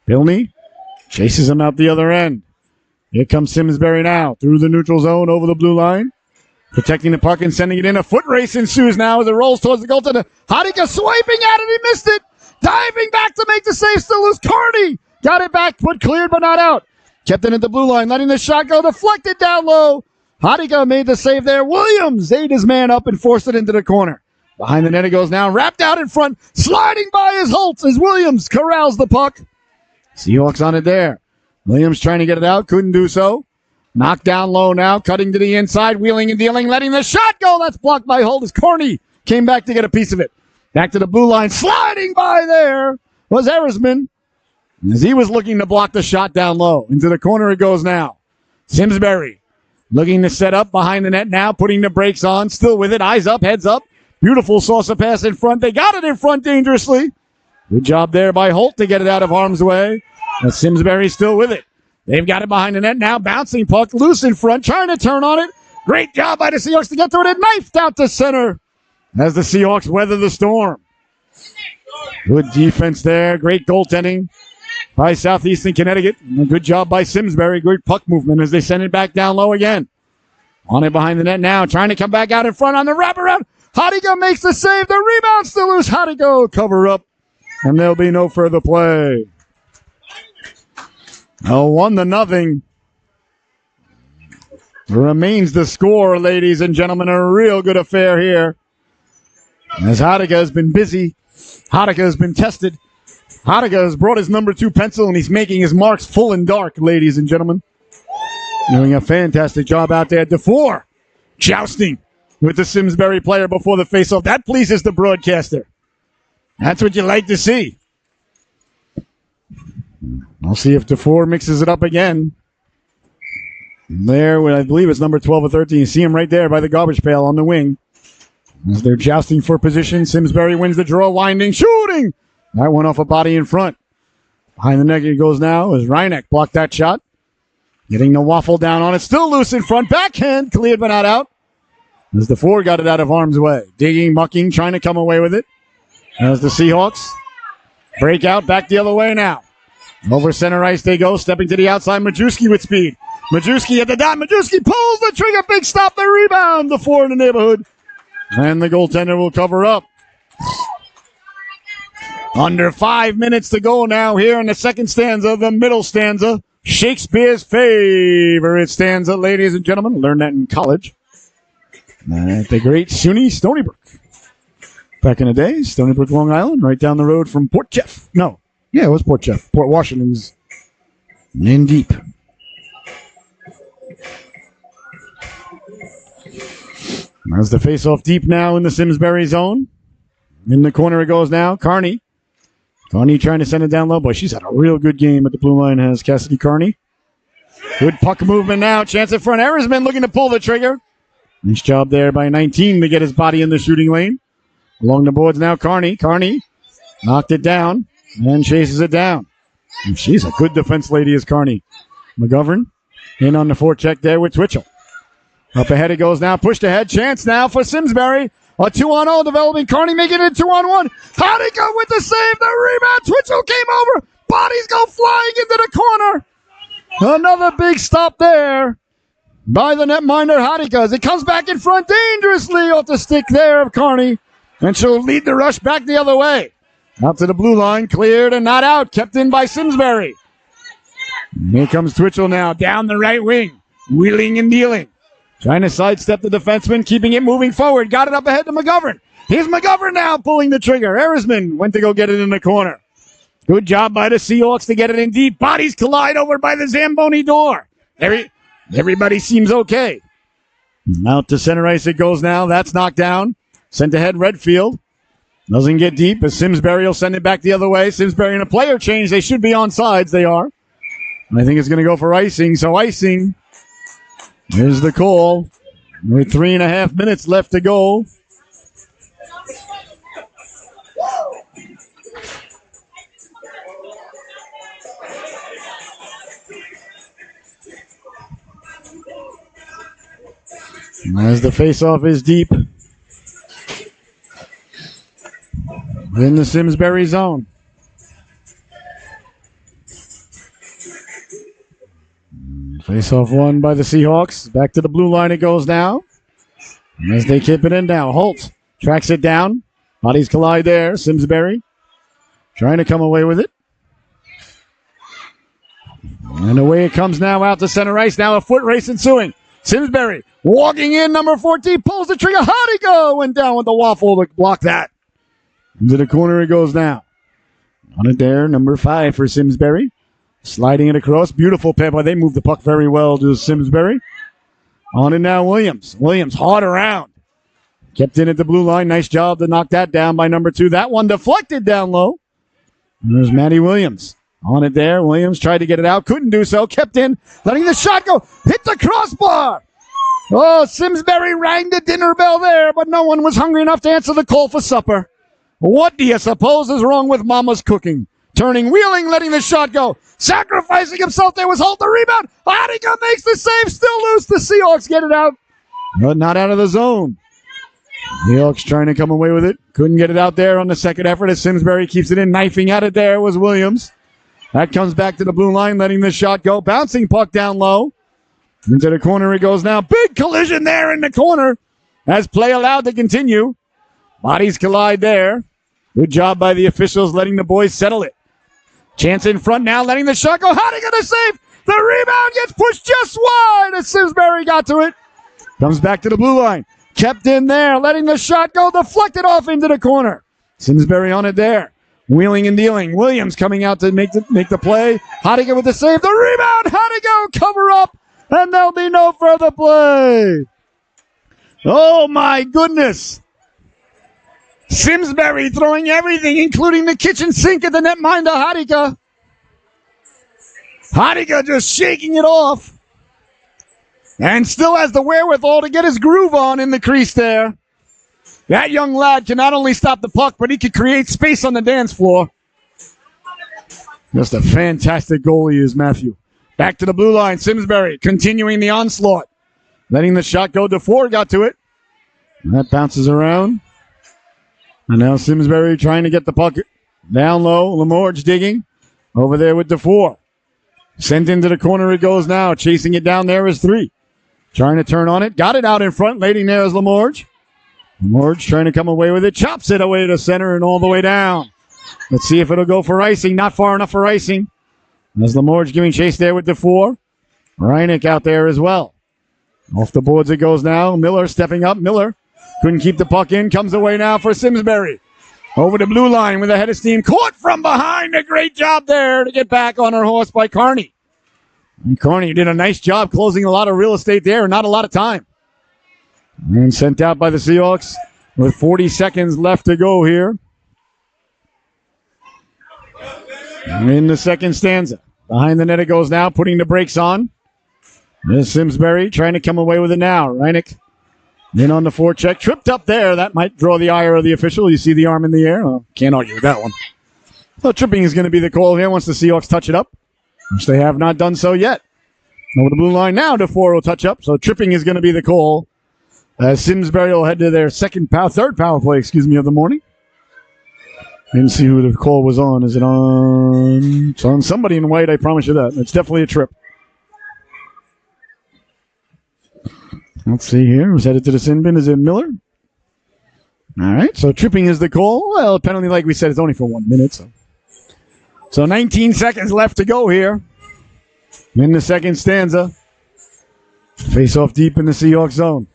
Bilney chases him out the other end. Here comes Simsbury now. Through the neutral zone, over the blue line. Protecting the puck and sending it in. A foot race ensues now as it rolls towards the goaltender. Hadiga swiping at it. He missed it. Diving back to make the save. Still is Carney. Got it back, but cleared but not out. Kept it at the blue line, letting the shot go. Deflected down low. Hadiga made the save there. Williams ate his man up and forced it into the corner. Behind the net it goes now. Wrapped out in front. Sliding by his Holtz as Williams corrals the puck. Seahawks on it there. Williams trying to get it out. Couldn't do so. Knocked down low now. Cutting to the inside. Wheeling and dealing. Letting the shot go. That's blocked by Holt as Carney came back to get a piece of it. Back to the blue line. Sliding by there was Erisman as he was looking to block the shot down low. Into the corner it goes now. Simsbury looking to set up behind the net now. Putting the brakes on. Still with it. Eyes up. Heads up. Beautiful saucer pass in front. They got it in front dangerously. Good job there by Holt to get it out of harm's way. And Simsbury's still with it. They've got it behind the net now. Bouncing puck loose in front. Trying to turn on it. Great job by the Seahawks to get to it. It knifed out to center as the Seahawks weather the storm. Good defense there. Great goaltending by Southeastern Connecticut. And a good job by Simsbury. Great puck movement as they send it back down low again. On it behind the net now. Trying to come back out in front on the wraparound. Hadiga makes the save. The rebound still loose. Hadiga cover up. And there'll be no further play. 1-0. remains the score, ladies and gentlemen. A real good affair here. As Hadika has been busy, Hadika has been tested. Hadika has brought his number 2 pencil, and he's making his marks full and dark, ladies and gentlemen. Doing a fantastic job out there. DeFore jousting with the Simsbury player before the face-off. That pleases the broadcaster. That's what you like to see. I'll see if DeFore mixes it up again. There, I believe it's number 12 or 13. You see him right there by the garbage pail on the wing. As they're jousting for position, Simsbury wins the draw, winding, shooting. That went off a body in front. Behind the net it goes now as Reineck blocked that shot. Getting the waffle down on it. Still loose in front. Backhand cleared but not out. As DeFore got it out of harm's way. Digging, mucking, trying to come away with it. As the Seahawks break out back the other way now. Over center ice they go. Stepping to the outside. Majewski with speed. Majewski at the dot. Majewski pulls the trigger. Big stop. The rebound. DeFore in the neighborhood. And the goaltender will cover up. Under 5 minutes to go now here in the second stanza, the middle stanza. Shakespeare's favorite stanza, ladies and gentlemen. Learned that in college. At the great SUNY Stony Brook. Back in the day, Stony Brook, Long Island, right down the road from Port Jeff. No, yeah, it was Port Jeff. Port Washington's in deep. As the face-off deep now in the Simsbury zone. In the corner it goes now. Carney trying to send it down low. Boy, she's had a real good game at the blue line, has Cassidy Carney. Good puck movement now. Chance in front. Erisman looking to pull the trigger. Nice job there by 19 to get his body in the shooting lane. Along the boards now, Carney knocked it down and chases it down. And she's a good defense lady, is Carney. McGovern in on the forecheck there with Twitchell. Up ahead it goes now. Pushed ahead. Chance now for Simsbury. A 2-on-0 developing. Carney making it 2-on-1. Hadika with the save. The rebound. Twitchell came over. Bodies go flying into the corner. Another big stop there by the netminder Hadika as it comes back in front dangerously off the stick there of Carney. And she'll lead the rush back the other way. Out to the blue line. Cleared and not out. Kept in by Simsbury. Here comes Twitchell now. Down the right wing. Wheeling and dealing. Trying to sidestep the defenseman, keeping it moving forward. Got it up ahead to McGovern. Here's McGovern now pulling the trigger. Erisman went to go get it in the corner. Good job by the Seahawks to get it in deep. Bodies collide over by the Zamboni door. Everybody seems okay. Out to center ice it goes now. That's knocked down. Sent ahead Redfield. Doesn't get deep as Simsbury will send it back the other way. Simsbury in a player change. They should be on sides. They are. I think it's going to go for icing. So icing. Here's the call. With 3.5 minutes left to go. As the faceoff is deep in the Simsbury zone. Face-off won by the Seahawks. Back to the blue line it goes now. As they keep it in now. Holt tracks it down. Bodies collide there. Simsbury trying to come away with it. And away it comes now out to center ice. Now a foot race ensuing. Simsbury walking in. Number 14 pulls the trigger. How'd he go? Went down with the waffle to block that. Into the corner it goes now. On it there. Number 5 for Simsbury. Sliding it across. Beautiful pepper. They moved the puck very well to Simsbury. On it now, Williams. Williams hard around. Kept in at the blue line. Nice job to knock that down by number 2. That one deflected down low. And there's Maddie Williams. On it there. Williams tried to get it out. Couldn't do so. Kept in. Letting the shot go. Hit the crossbar. Oh, Simsbury rang the dinner bell there, but no one was hungry enough to answer the call for supper. What do you suppose is wrong with Mama's cooking? Turning, wheeling, letting the shot go. Sacrificing himself there was Holt. The rebound. Hadika makes the save. Still loose. The Seahawks get it out. But not out of the zone. Seahawks trying to come away with it. Couldn't get it out there on the second effort as Simsbury keeps it in. Knifing at it there was Williams. That comes back to the blue line, letting the shot go. Bouncing puck down low. Into the corner it goes now. Big collision there in the corner as play allowed to continue. Bodies collide there. Good job by the officials letting the boys settle it. Chance in front now, letting the shot go. Hadika to save. The rebound gets pushed just wide as Simsbury got to it. Comes back to the blue line. Kept in there, letting the shot go, deflected off into the corner. Simsbury on it there. Wheeling and dealing. Williams coming out to make the play. Hodiger with the save. The rebound. Hodiger cover up. And there'll be no further play. Oh, my goodness. Simsbury throwing everything, including the kitchen sink at the netminder, Hodiger. Hodiger just shaking it off. And still has the wherewithal to get his groove on in the crease there. That young lad can not only stop the puck, but he can create space on the dance floor. Just a fantastic goal he is, Matthew. Back to the blue line. Simsbury continuing the onslaught. Letting the shot go. DeFore got to it. And that bounces around. And now Simsbury trying to get the puck down low. Lemorge digging. Over there with DeFore. Sent into the corner it goes now. Chasing it down there is 3. Trying to turn on it. Got it out in front. Leading there is Lemorge. Lemorge trying to come away with it. Chops it away to center and all the way down. Let's see if it'll go for icing. Not far enough for icing. As Lemorge giving chase there with DeFore. Reineck out there as well. Off the boards it goes now. Miller stepping up. Miller couldn't keep the puck in. Comes away now for Simsbury. Over the blue line with a head of steam. Caught from behind. A great job there to get back on her horse by Carney. And Carney did a nice job closing a lot of real estate there. Not a lot of time. And sent out by the Seahawks with 40 seconds left to go here. In the second stanza. Behind the net it goes now, putting the brakes on. There's Simsbury trying to come away with it now. Reineck in on the forecheck. Tripped up there. That might draw the ire of the official. You see the arm in the air. Oh, can't argue with that one. So tripping is going to be the call here once the Seahawks touch it up, which they have not done so yet. Over the blue line now, DeFore will touch up. So tripping is going to be the call. Simsbury will head to their third power play, of the morning. Didn't see who the call was on. Is it on? It's on somebody in white, I promise you that. It's definitely a trip. Let's see here. Who's headed to the sin bin? Is it Miller? All right, so tripping is the call. Well, penalty, like we said, is only for 1 minute. So 19 seconds left to go here in the second stanza. Face off deep in the Seahawks zone.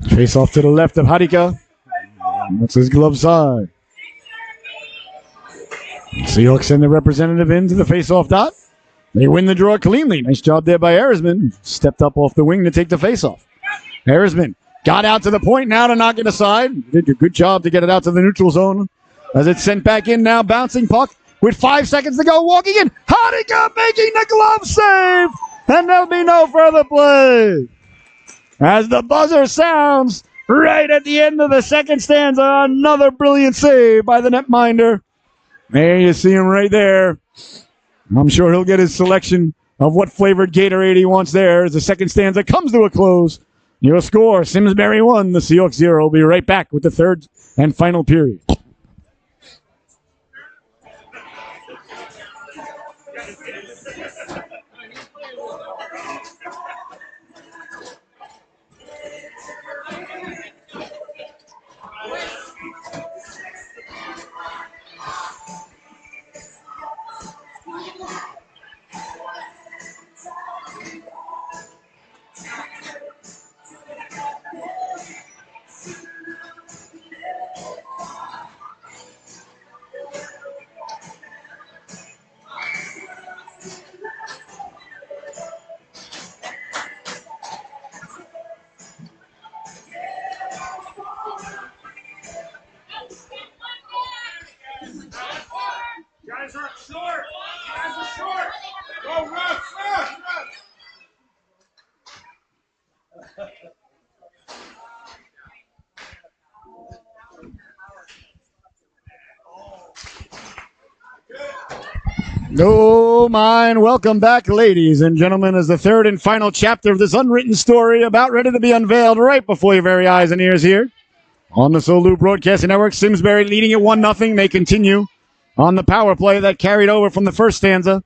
Face off to the left of Hodiger. That's his glove side. Seahawks send the representative into the face-off dot. They win the draw cleanly. Nice job there by Arisman. Stepped up off the wing to take the face-off. Arisman got out to the point now to knock it aside. Did a good job to get it out to the neutral zone. As it's sent back in now, bouncing puck with 5 seconds to go. Walking in. Hodiger making the glove save. And there'll be no further play. As the buzzer sounds right at the end of the second stanza, another brilliant save by the netminder. There you see him right there. I'm sure he'll get his selection of what flavored Gatorade he wants there as the second stanza comes to a close. Your score, Simsbury 1, the Seahawks 0. We'll be right back with the third and final period.
Guys are short. Guys are short. Go, ref, ref, ref.
Oh, mine. Welcome back, ladies and gentlemen, as the third and final chapter of this unwritten story about ready to be unveiled right before your very eyes and ears here. On the Solu Broadcasting Network, Simsbury leading it 1-0. They continue on the power play that carried over from the first stanza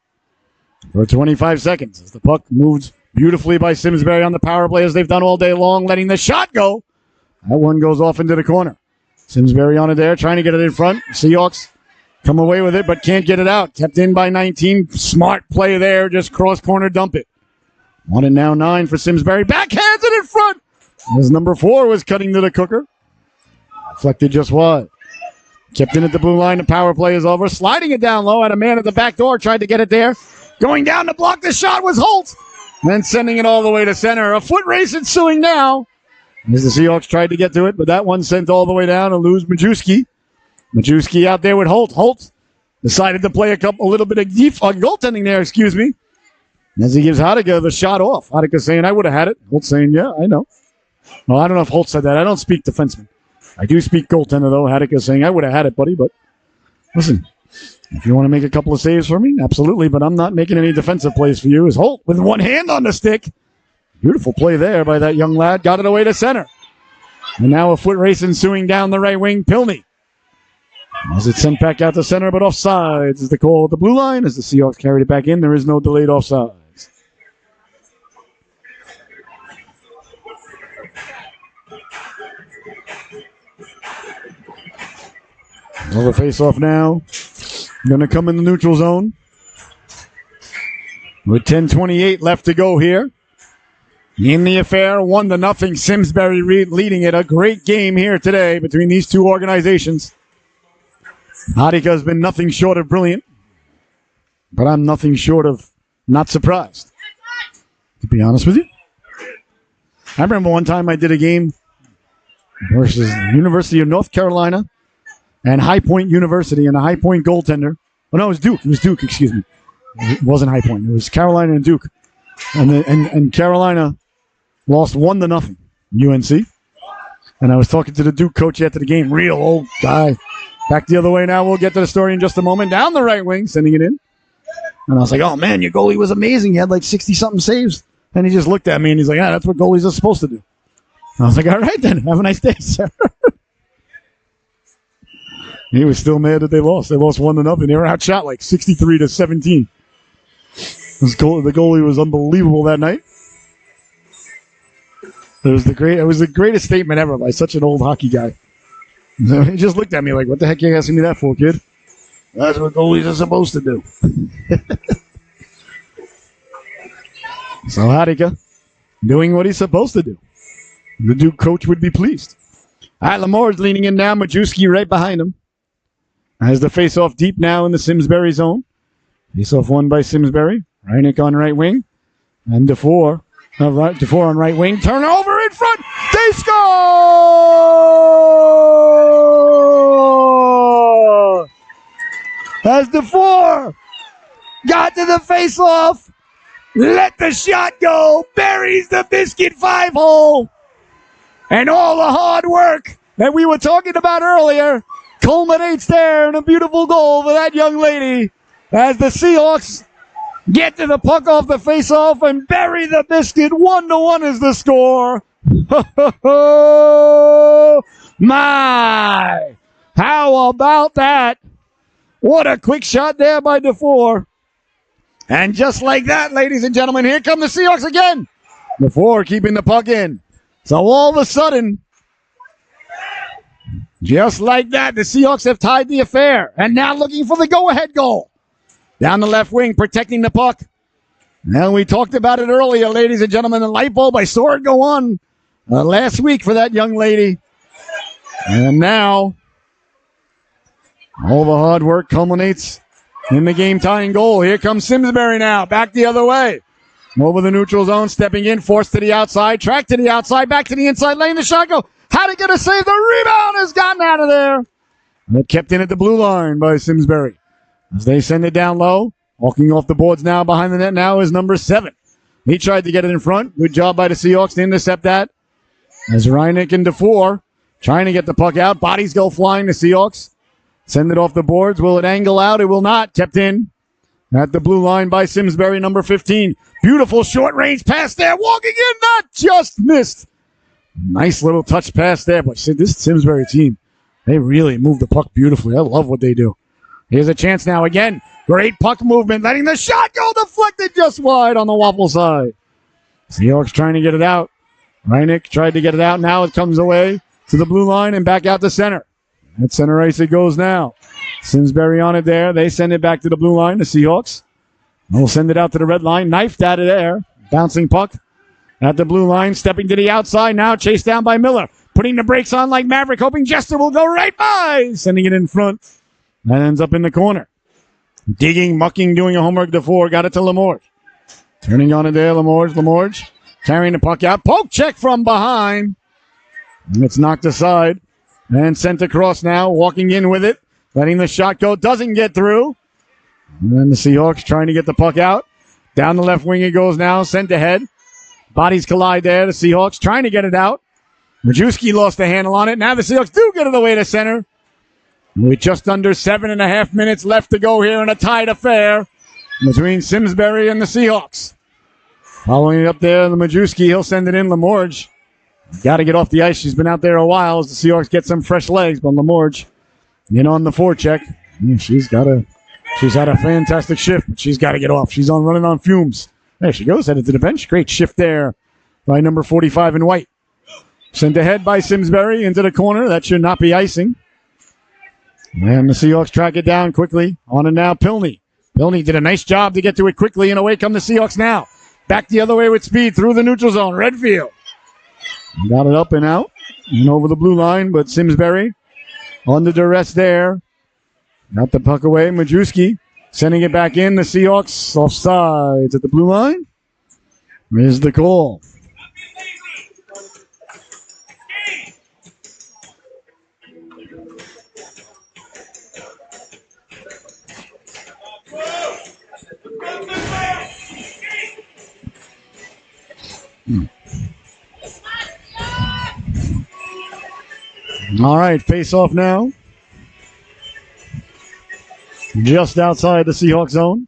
for 25 seconds. As the puck moves beautifully by Simsbury on the power play as they've done all day long, letting the shot go. That one goes off into the corner. Simsbury on it there, trying to get it in front. Seahawks come away with it, but can't get it out. Kept in by 19. Smart play there. Just cross corner dump it. 1 and now 9 for Simsbury. Backhands it in front. As number 4 was cutting to the cooker. Deflected just wide. Kept in at the blue line. The power play is over. Sliding it down low. Had a man at the back door. Tried to get it there. Going down to block the shot was Holt. And then sending it all the way to center. A foot race ensuing now. As the Seahawks tried to get to it, but that one sent all the way down to lose Majewski. Majewski out there with Holt. Holt decided to play a little bit of goaltending there, excuse me. As he gives Hadika the shot off. Hadika saying, I would have had it. Holt saying, yeah, I know. Well, I don't know if Holt said that. I don't speak defenseman. I do speak goaltender, though. Hadika saying, I would have had it, buddy, but listen, if you want to make a couple of saves for me, absolutely, but I'm not making any defensive plays for you. Is Holt with one hand on the stick. Beautiful play there by that young lad. Got it away to center. And now a foot race ensuing down the right wing. Pilney. As it's sent back out to center, but offsides is the call at the blue line. As the Seahawks carried it back in, there is no delayed offsides. Another face-off now. Going to come in the neutral zone. With 10:28 left to go here. In the affair, 1-0. Simsbury leading it. A great game here today between these two organizations. Hadika has been nothing short of brilliant. But I'm nothing short of not surprised, to be honest with you. I remember one time I did a game versus University of North Carolina and High Point University, and a High Point goaltender. Oh, no, it was Duke. It was Duke, excuse me. It wasn't High Point. It was Carolina and Duke. And Carolina lost 1-0, UNC. And I was talking to the Duke coach after the game. Real old guy. Back the other way now. We'll get to the story in just a moment. Down the right wing, sending it in. And I was like, oh, man, your goalie was amazing. He had like 60-something saves. And he just looked at me and he's like, that's what goalies are supposed to do. And I was like, all right, then. Have a nice day, sir. He was still mad that they lost. They lost 1-0. They were outshot like 63-17. The goalie was unbelievable that night. It was the greatest statement ever by such an old hockey guy. He just looked at me like, what the heck are you asking me that for, kid? That's what goalies are supposed to do. So Hadika doing what he's supposed to do. The Duke coach would be pleased. All right, Lamore's leaning in now. Majewski right behind him. Has the face-off deep now in the Simsbury zone. Face-off won by Simsbury. Reineck on right wing. And DeFore on right wing. Turnover in front. They score! As DeFore got to the face-off. Let the shot go. Buries the biscuit 5-hole. And all the hard work that we were talking about earlier culminates there in a beautiful goal for that young lady as the Seahawks get to the puck off the face-off and bury the biscuit. 1-1 is the score. My! How about that? What a quick shot there by DeFore. And just like that, ladies and gentlemen, here come the Seahawks again. DeFore keeping the puck in. So all of a sudden, just like that, the Seahawks have tied the affair. And now looking for the go-ahead goal. Down the left wing, protecting the puck. And we talked about it earlier, ladies and gentlemen. The light bulb, I saw it go on last week for that young lady. And now, all the hard work culminates in the game-tying goal. Here comes Simsbury now, back the other way. Over the neutral zone, stepping in, forced to the outside, track to the outside, back to the inside lane. The shot go. How to get a save? The rebound has gotten out of there. And kept in at the blue line by Simsbury. As they send it down low, walking off the boards now behind the net now is number 7. He tried to get it in front. Good job by the Seahawks to intercept that. As Reineck and DeFore trying to get the puck out. Bodies go flying. The Seahawks send it off the boards. Will it angle out? It will not. Kept in at the blue line by Simsbury, number 15. Beautiful short-range pass there. Walking in, not just missed. Nice little touch pass there. But this Simsbury team, they really move the puck beautifully. I love what they do. Here's a chance now again. Great puck movement, letting the shot go deflected just wide on the waffle side. Seahawks trying to get it out. Reineck tried to get it out. Now it comes away to the blue line and back out to center. At center ice it goes now. Simsbury on it there. They send it back to the blue line, the Seahawks. They'll send it out to the red line. Knifed out of there. Bouncing puck at the blue line. Stepping to the outside now. Chased down by Miller. Putting the brakes on like Maverick. Hoping Jester will go right by. Sending it in front. That ends up in the corner. Digging, mucking, doing a homework before. Got it to Lemorge. Turning on it there. Lemorge. Carrying the puck out. Poke check from behind. And it's knocked aside. And sent across now. Walking in with it. Letting the shot go. Doesn't get through. And then the Seahawks trying to get the puck out. Down the left wing it goes now. Sent ahead. Bodies collide there. The Seahawks trying to get it out. Majewski lost the handle on it. Now the Seahawks do get it away to center. With just under 7.5 minutes left to go here in a tied affair between Simsbury and the Seahawks. Following it up there, the Majewski, he'll send it in. Lemorge got to get off the ice. She's been out there a while as the Seahawks get some fresh legs, but Lemorge in on the forecheck. She's had a fantastic shift, but she's got to get off. She's running on fumes. There she goes, headed to the bench. Great shift there by number 45 in white. Sent ahead by Simsbury into the corner. That should not be icing. And the Seahawks track it down quickly. On and now, Pilney. Pilney did a nice job to get to it quickly, and away come the Seahawks now. Back the other way with speed through the neutral zone. Redfield got it up and out and over the blue line, but Simsbury under duress there. Got the puck away. Majewski sending it back in. The Seahawks offsides at the blue line. Here's the call. All right, face off now. Just outside the Seahawks zone.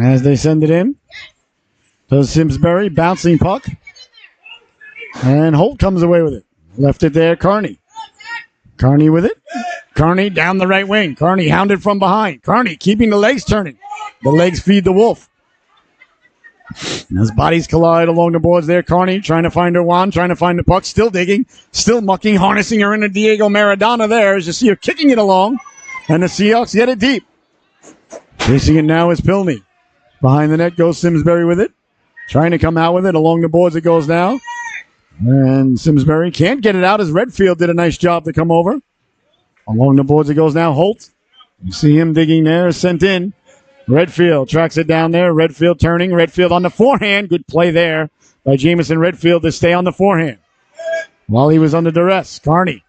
As they send it in to Simsbury, bouncing puck. And Holt comes away with it. Left it there, Carney. Carney with it. Carney down the right wing. Carney hounded from behind. Carney keeping the legs turning. The legs feed the wolf. As bodies collide along the boards there, Carney trying to find her wand, trying to find the puck, still digging, still mucking, harnessing her into Diego Maradona there as you see her kicking it along. And the Seahawks get it deep. Chasing it now is Pilney. Behind the net goes Simsbury with it. Trying to come out with it. Along the boards it goes now. And Simsbury can't get it out as Redfield did a nice job to come over. Along the boards it goes now. Holt. You see him digging there. Sent in. Redfield tracks it down there. Redfield turning. Redfield on the forehand. Good play there by Jamison Redfield to stay on the forehand. While he was under duress. Carney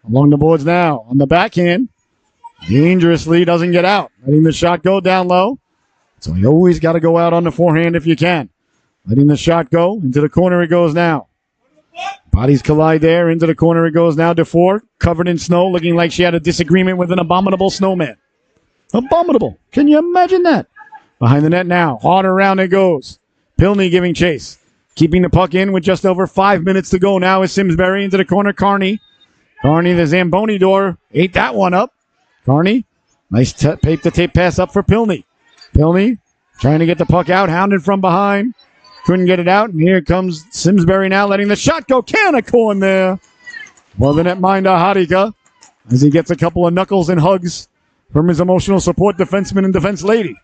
along the boards now. On the backhand. Dangerously doesn't get out. Letting the shot go down low. So you always got to go out on the forehand if you can. Letting the shot go. Into the corner it goes now. Bodies collide there. Into the corner it goes now. DeFore covered in snow. Looking like she had a disagreement with an abominable snowman. Abominable. Can you imagine that? Behind the net now. Hard around it goes. Pilney giving chase. Keeping the puck in with just over 5 minutes to go now is Simsbury into the corner. Carney. Carney, the Zamboni door. Ate that one up. Carney. Nice tape pass up for Pilney. Pilney trying to get the puck out. Hounded from behind. Couldn't get it out. And here comes Simsbury now letting the shot go. Can of corn there. Well, the netminder Harika as he gets a couple of knuckles and hugs from his emotional support defenseman and defense lady.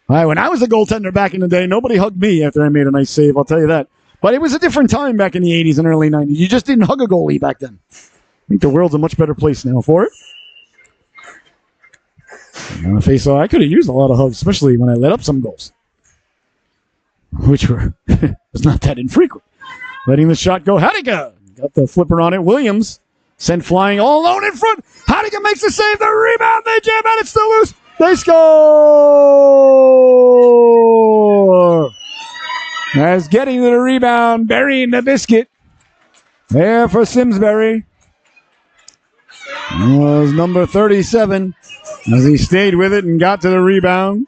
All right, when I was a goaltender back in the day, nobody hugged me after I made a nice save, I'll tell you that. But it was a different time back in the 80s and early 90s. You just didn't hug a goalie back then. I think the world's a much better place now for it. On the face off, I could have used a lot of hugs, especially when I let up some goals, which were was not that infrequent. Letting the shot go. Hadiga got the flipper on it. Williams sent flying all alone in front. Hadiga makes the save. The rebound. They jam out. It's still loose. They score. As getting to the rebound, burying the biscuit. There for Simsbury was number 37 as he stayed with it and got to the rebound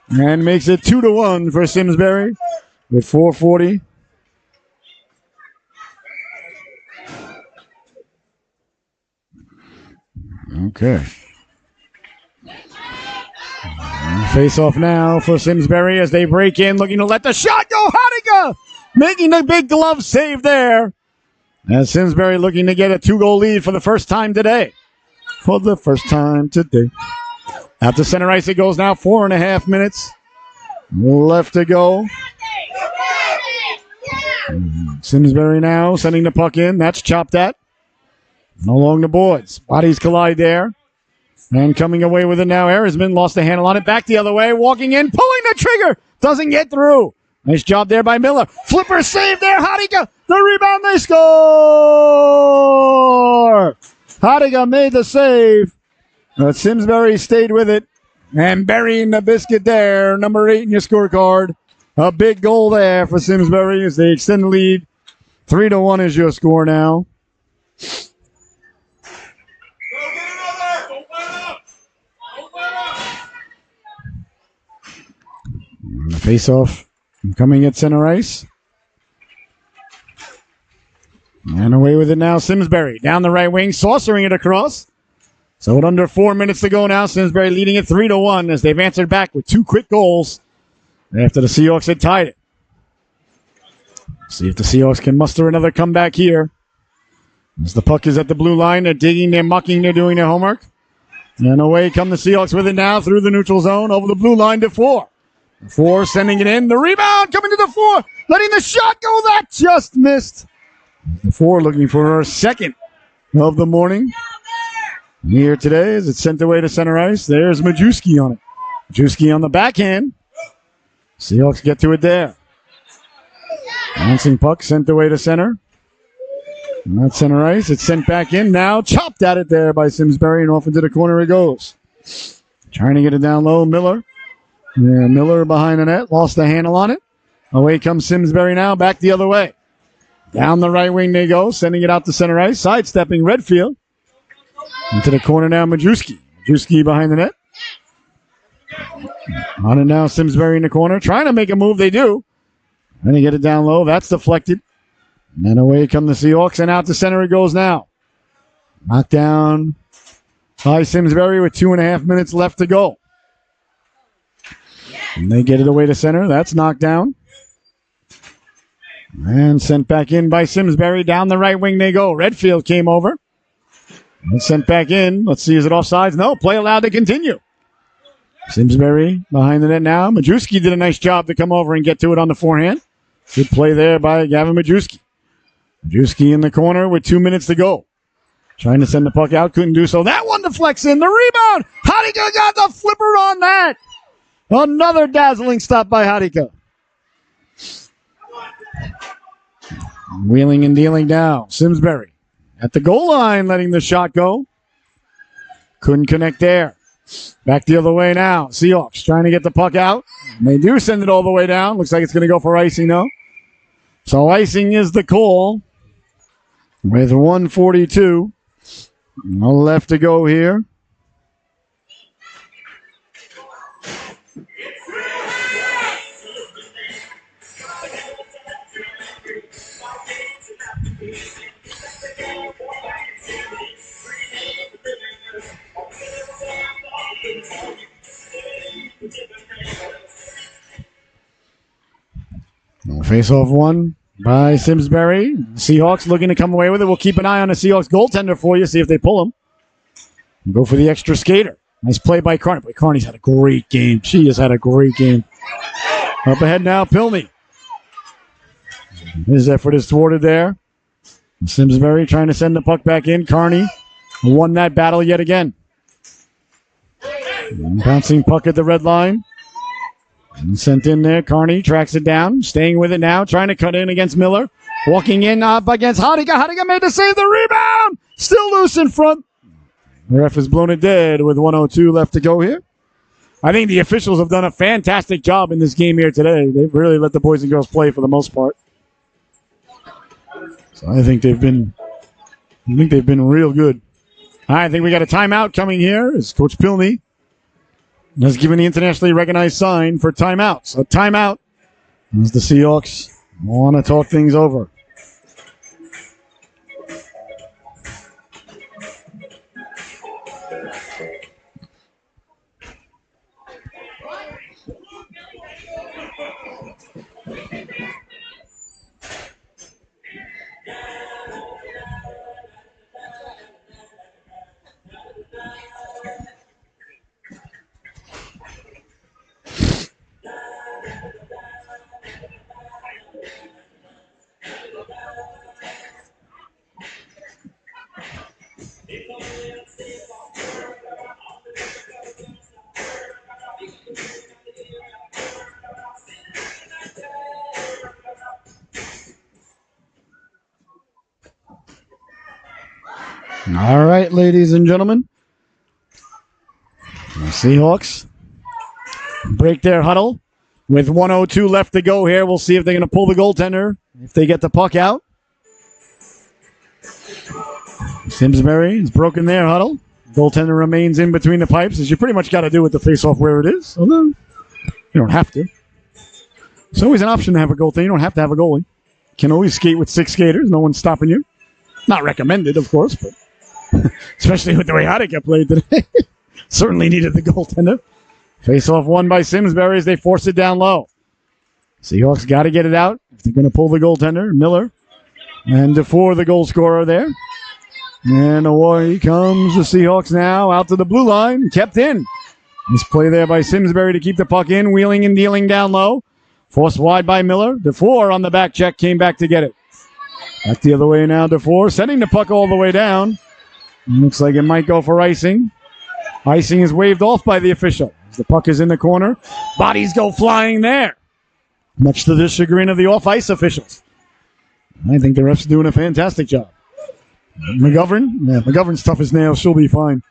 and makes it 2-1 for Simsbury with 4:40. Okay. Face off now for Simsbury as they break in, looking to let the shot go. Hadiga making a big glove save there. As Simsbury looking to get a 2-goal lead for the first time today. For the first time today. Out to center ice it goes now. 4.5 minutes left to go. Simsbury now sending the puck in. That's chopped at. Along the boards. Bodies collide there. And coming away with it now, Arizman lost the handle on it. Back the other way. Walking in. Pulling the trigger. Doesn't get through. Nice job there by Miller. Flipper save there. Hadiga. The rebound. They score. Hadiga made the save. But Simsbury stayed with it. And burying the biscuit there. Number 8 in your scorecard. A big goal there for Simsbury as they extend the lead. 3-1 is your score now. And the face-off coming at center ice. And away with it now, Simsbury. Down the right wing, saucering it across. So with under 4 minutes to go now, Simsbury leading it 3-1 as they've answered back with 2 quick goals after the Seahawks had tied it. See if the Seahawks can muster another comeback here. As the puck is at the blue line, they're digging, they're mucking, they're doing their homework. And away come the Seahawks with it now through the neutral zone over the blue line to 4. 4 sending it in. The rebound coming to the 4. Letting the shot go. That just missed. The 4 looking for her second of the morning. Here today as it's sent away to center ice. There's Majewski on it. Majewski on the backhand. Seahawks get to it there. Bouncing puck sent away to center. Not center ice. It's sent back in now. Chopped at it there by Simsbury and off into the corner it goes. Trying to get it down low. Miller. Yeah, Miller behind the net. Lost the handle on it. Away comes Simsbury now. Back the other way. Down the right wing they go. Sending it out to center ice. Sidestepping Redfield. Into the corner now. Majewski. Majewski behind the net. On it now. Simsbury in the corner. Trying to make a move. They do. Then they get it down low. That's deflected. And then away come the Seahawks. And out to center it goes now. Knocked down by Simsbury with 2.5 minutes left to go. And they get it away to center. That's knocked down. And sent back in by Simsbury. Down the right wing they go. Redfield came over. And sent back in. Let's see, is it offsides? No, play allowed to continue. Simsbury behind the net now. Majewski did a nice job to come over and get to it on the forehand. Good play there by Gavin Majewski. Majewski in the corner with 2 minutes to go. Trying to send the puck out. Couldn't do so. That one deflects in. The rebound. Hadika got the flipper on that. Another dazzling stop by Hadika. Wheeling and dealing down. Simsbury at the goal line, letting the shot go. Couldn't connect there. Back the other way now. Seahawks trying to get the puck out. And they do send it all the way down. Looks like it's going to go for icing, though. So icing is the call with 1:42 left to go here. Face-off one by Simsbury. Seahawks looking to come away with it. We'll keep an eye on the Seahawks goaltender for you, see if they pull him. Go for the extra skater. Nice play by Carney. Boy, Carney's had a great game. She has had a great game. Up ahead now, Pilney. His effort is thwarted there. Simsbury trying to send the puck back in. Carney won that battle yet again. Bouncing puck at the red line. And sent in there. Carney tracks it down. Staying with it now. Trying to cut in against Miller. Walking in up against Hadiga. Hadiga made the save. The rebound. Still loose in front. The ref has blown it dead with 1:02 left to go here. I think the officials have done a fantastic job in this game here today. They've really let the boys and girls play for the most part. So I think they've been real good. I think we got a timeout coming here as Coach Pilney has given the internationally recognized sign for timeout. So timeout as the Seahawks want to talk things over. All right, ladies and gentlemen. The Seahawks break their huddle with 1:02 left to go here. We'll see if they're going to pull the goaltender if they get the puck out. Simsbury has broken their huddle. Goaltender remains in between the pipes, as you pretty much got to do with the face-off where it is. Although you don't have to. It's always an option to have a goaltender. You don't have to have a goalie. You can always skate with 6 skaters. No one's stopping you. Not recommended, of course, but especially with the way Hadika played today. Certainly needed the goaltender. Face-off won by Simsbury as they force it down low. Seahawks got to get it out if they're going to pull the goaltender. Miller and DeFore, the goal scorer there. And away comes the Seahawks now out to the blue line. Kept in. Nice play there by Simsbury to keep the puck in. Wheeling and dealing down low. Forced wide by Miller. DeFore on the back check came back to get it. Back the other way now. DeFore sending the puck all the way down. Looks like it might go for icing. Icing is waved off by the official. As the puck is in the corner. Bodies go flying there. Much to the chagrin of the off-ice officials. I think the refs are doing a fantastic job. McGovern's tough as nails. She'll be fine.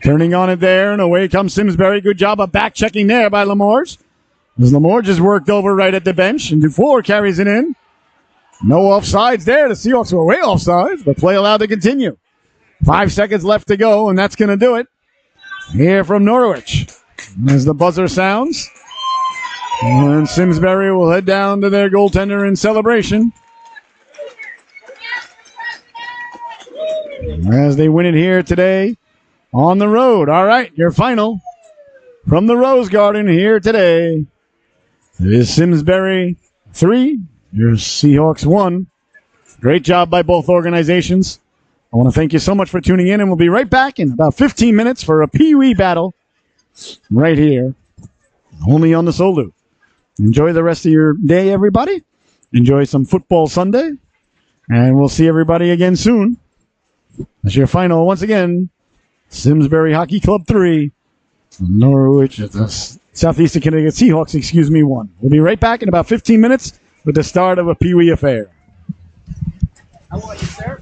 Turning on it there, and away comes Simsbury. Good job of back-checking there by Lemorge. As Lemorge just worked over right at the bench, and DeFore carries it in. No offsides there. The Seahawks were way offsides, but play allowed to continue. 5 seconds left to go, and that's going to do it. Here from Norwich. As the buzzer sounds, and Simsbury will head down to their goaltender in celebration. As they win it here today on the road. All right, your final from the Rose Garden here today is Simsbury 3, your Seahawks 1. Great job by both organizations. I want to thank you so much for tuning in, and we'll be right back in about 15 minutes for a Pee Wee battle right here, only on the Solu. Enjoy the rest of your day, everybody. Enjoy some football Sunday, and we'll see everybody again soon. That's your final, once again, Simsbury Hockey Club 3, Norwich, Southeastern Connecticut Seahawks, 1. We'll be right back in about 15 minutes with the start of a Pee Wee affair.
How are you, sir?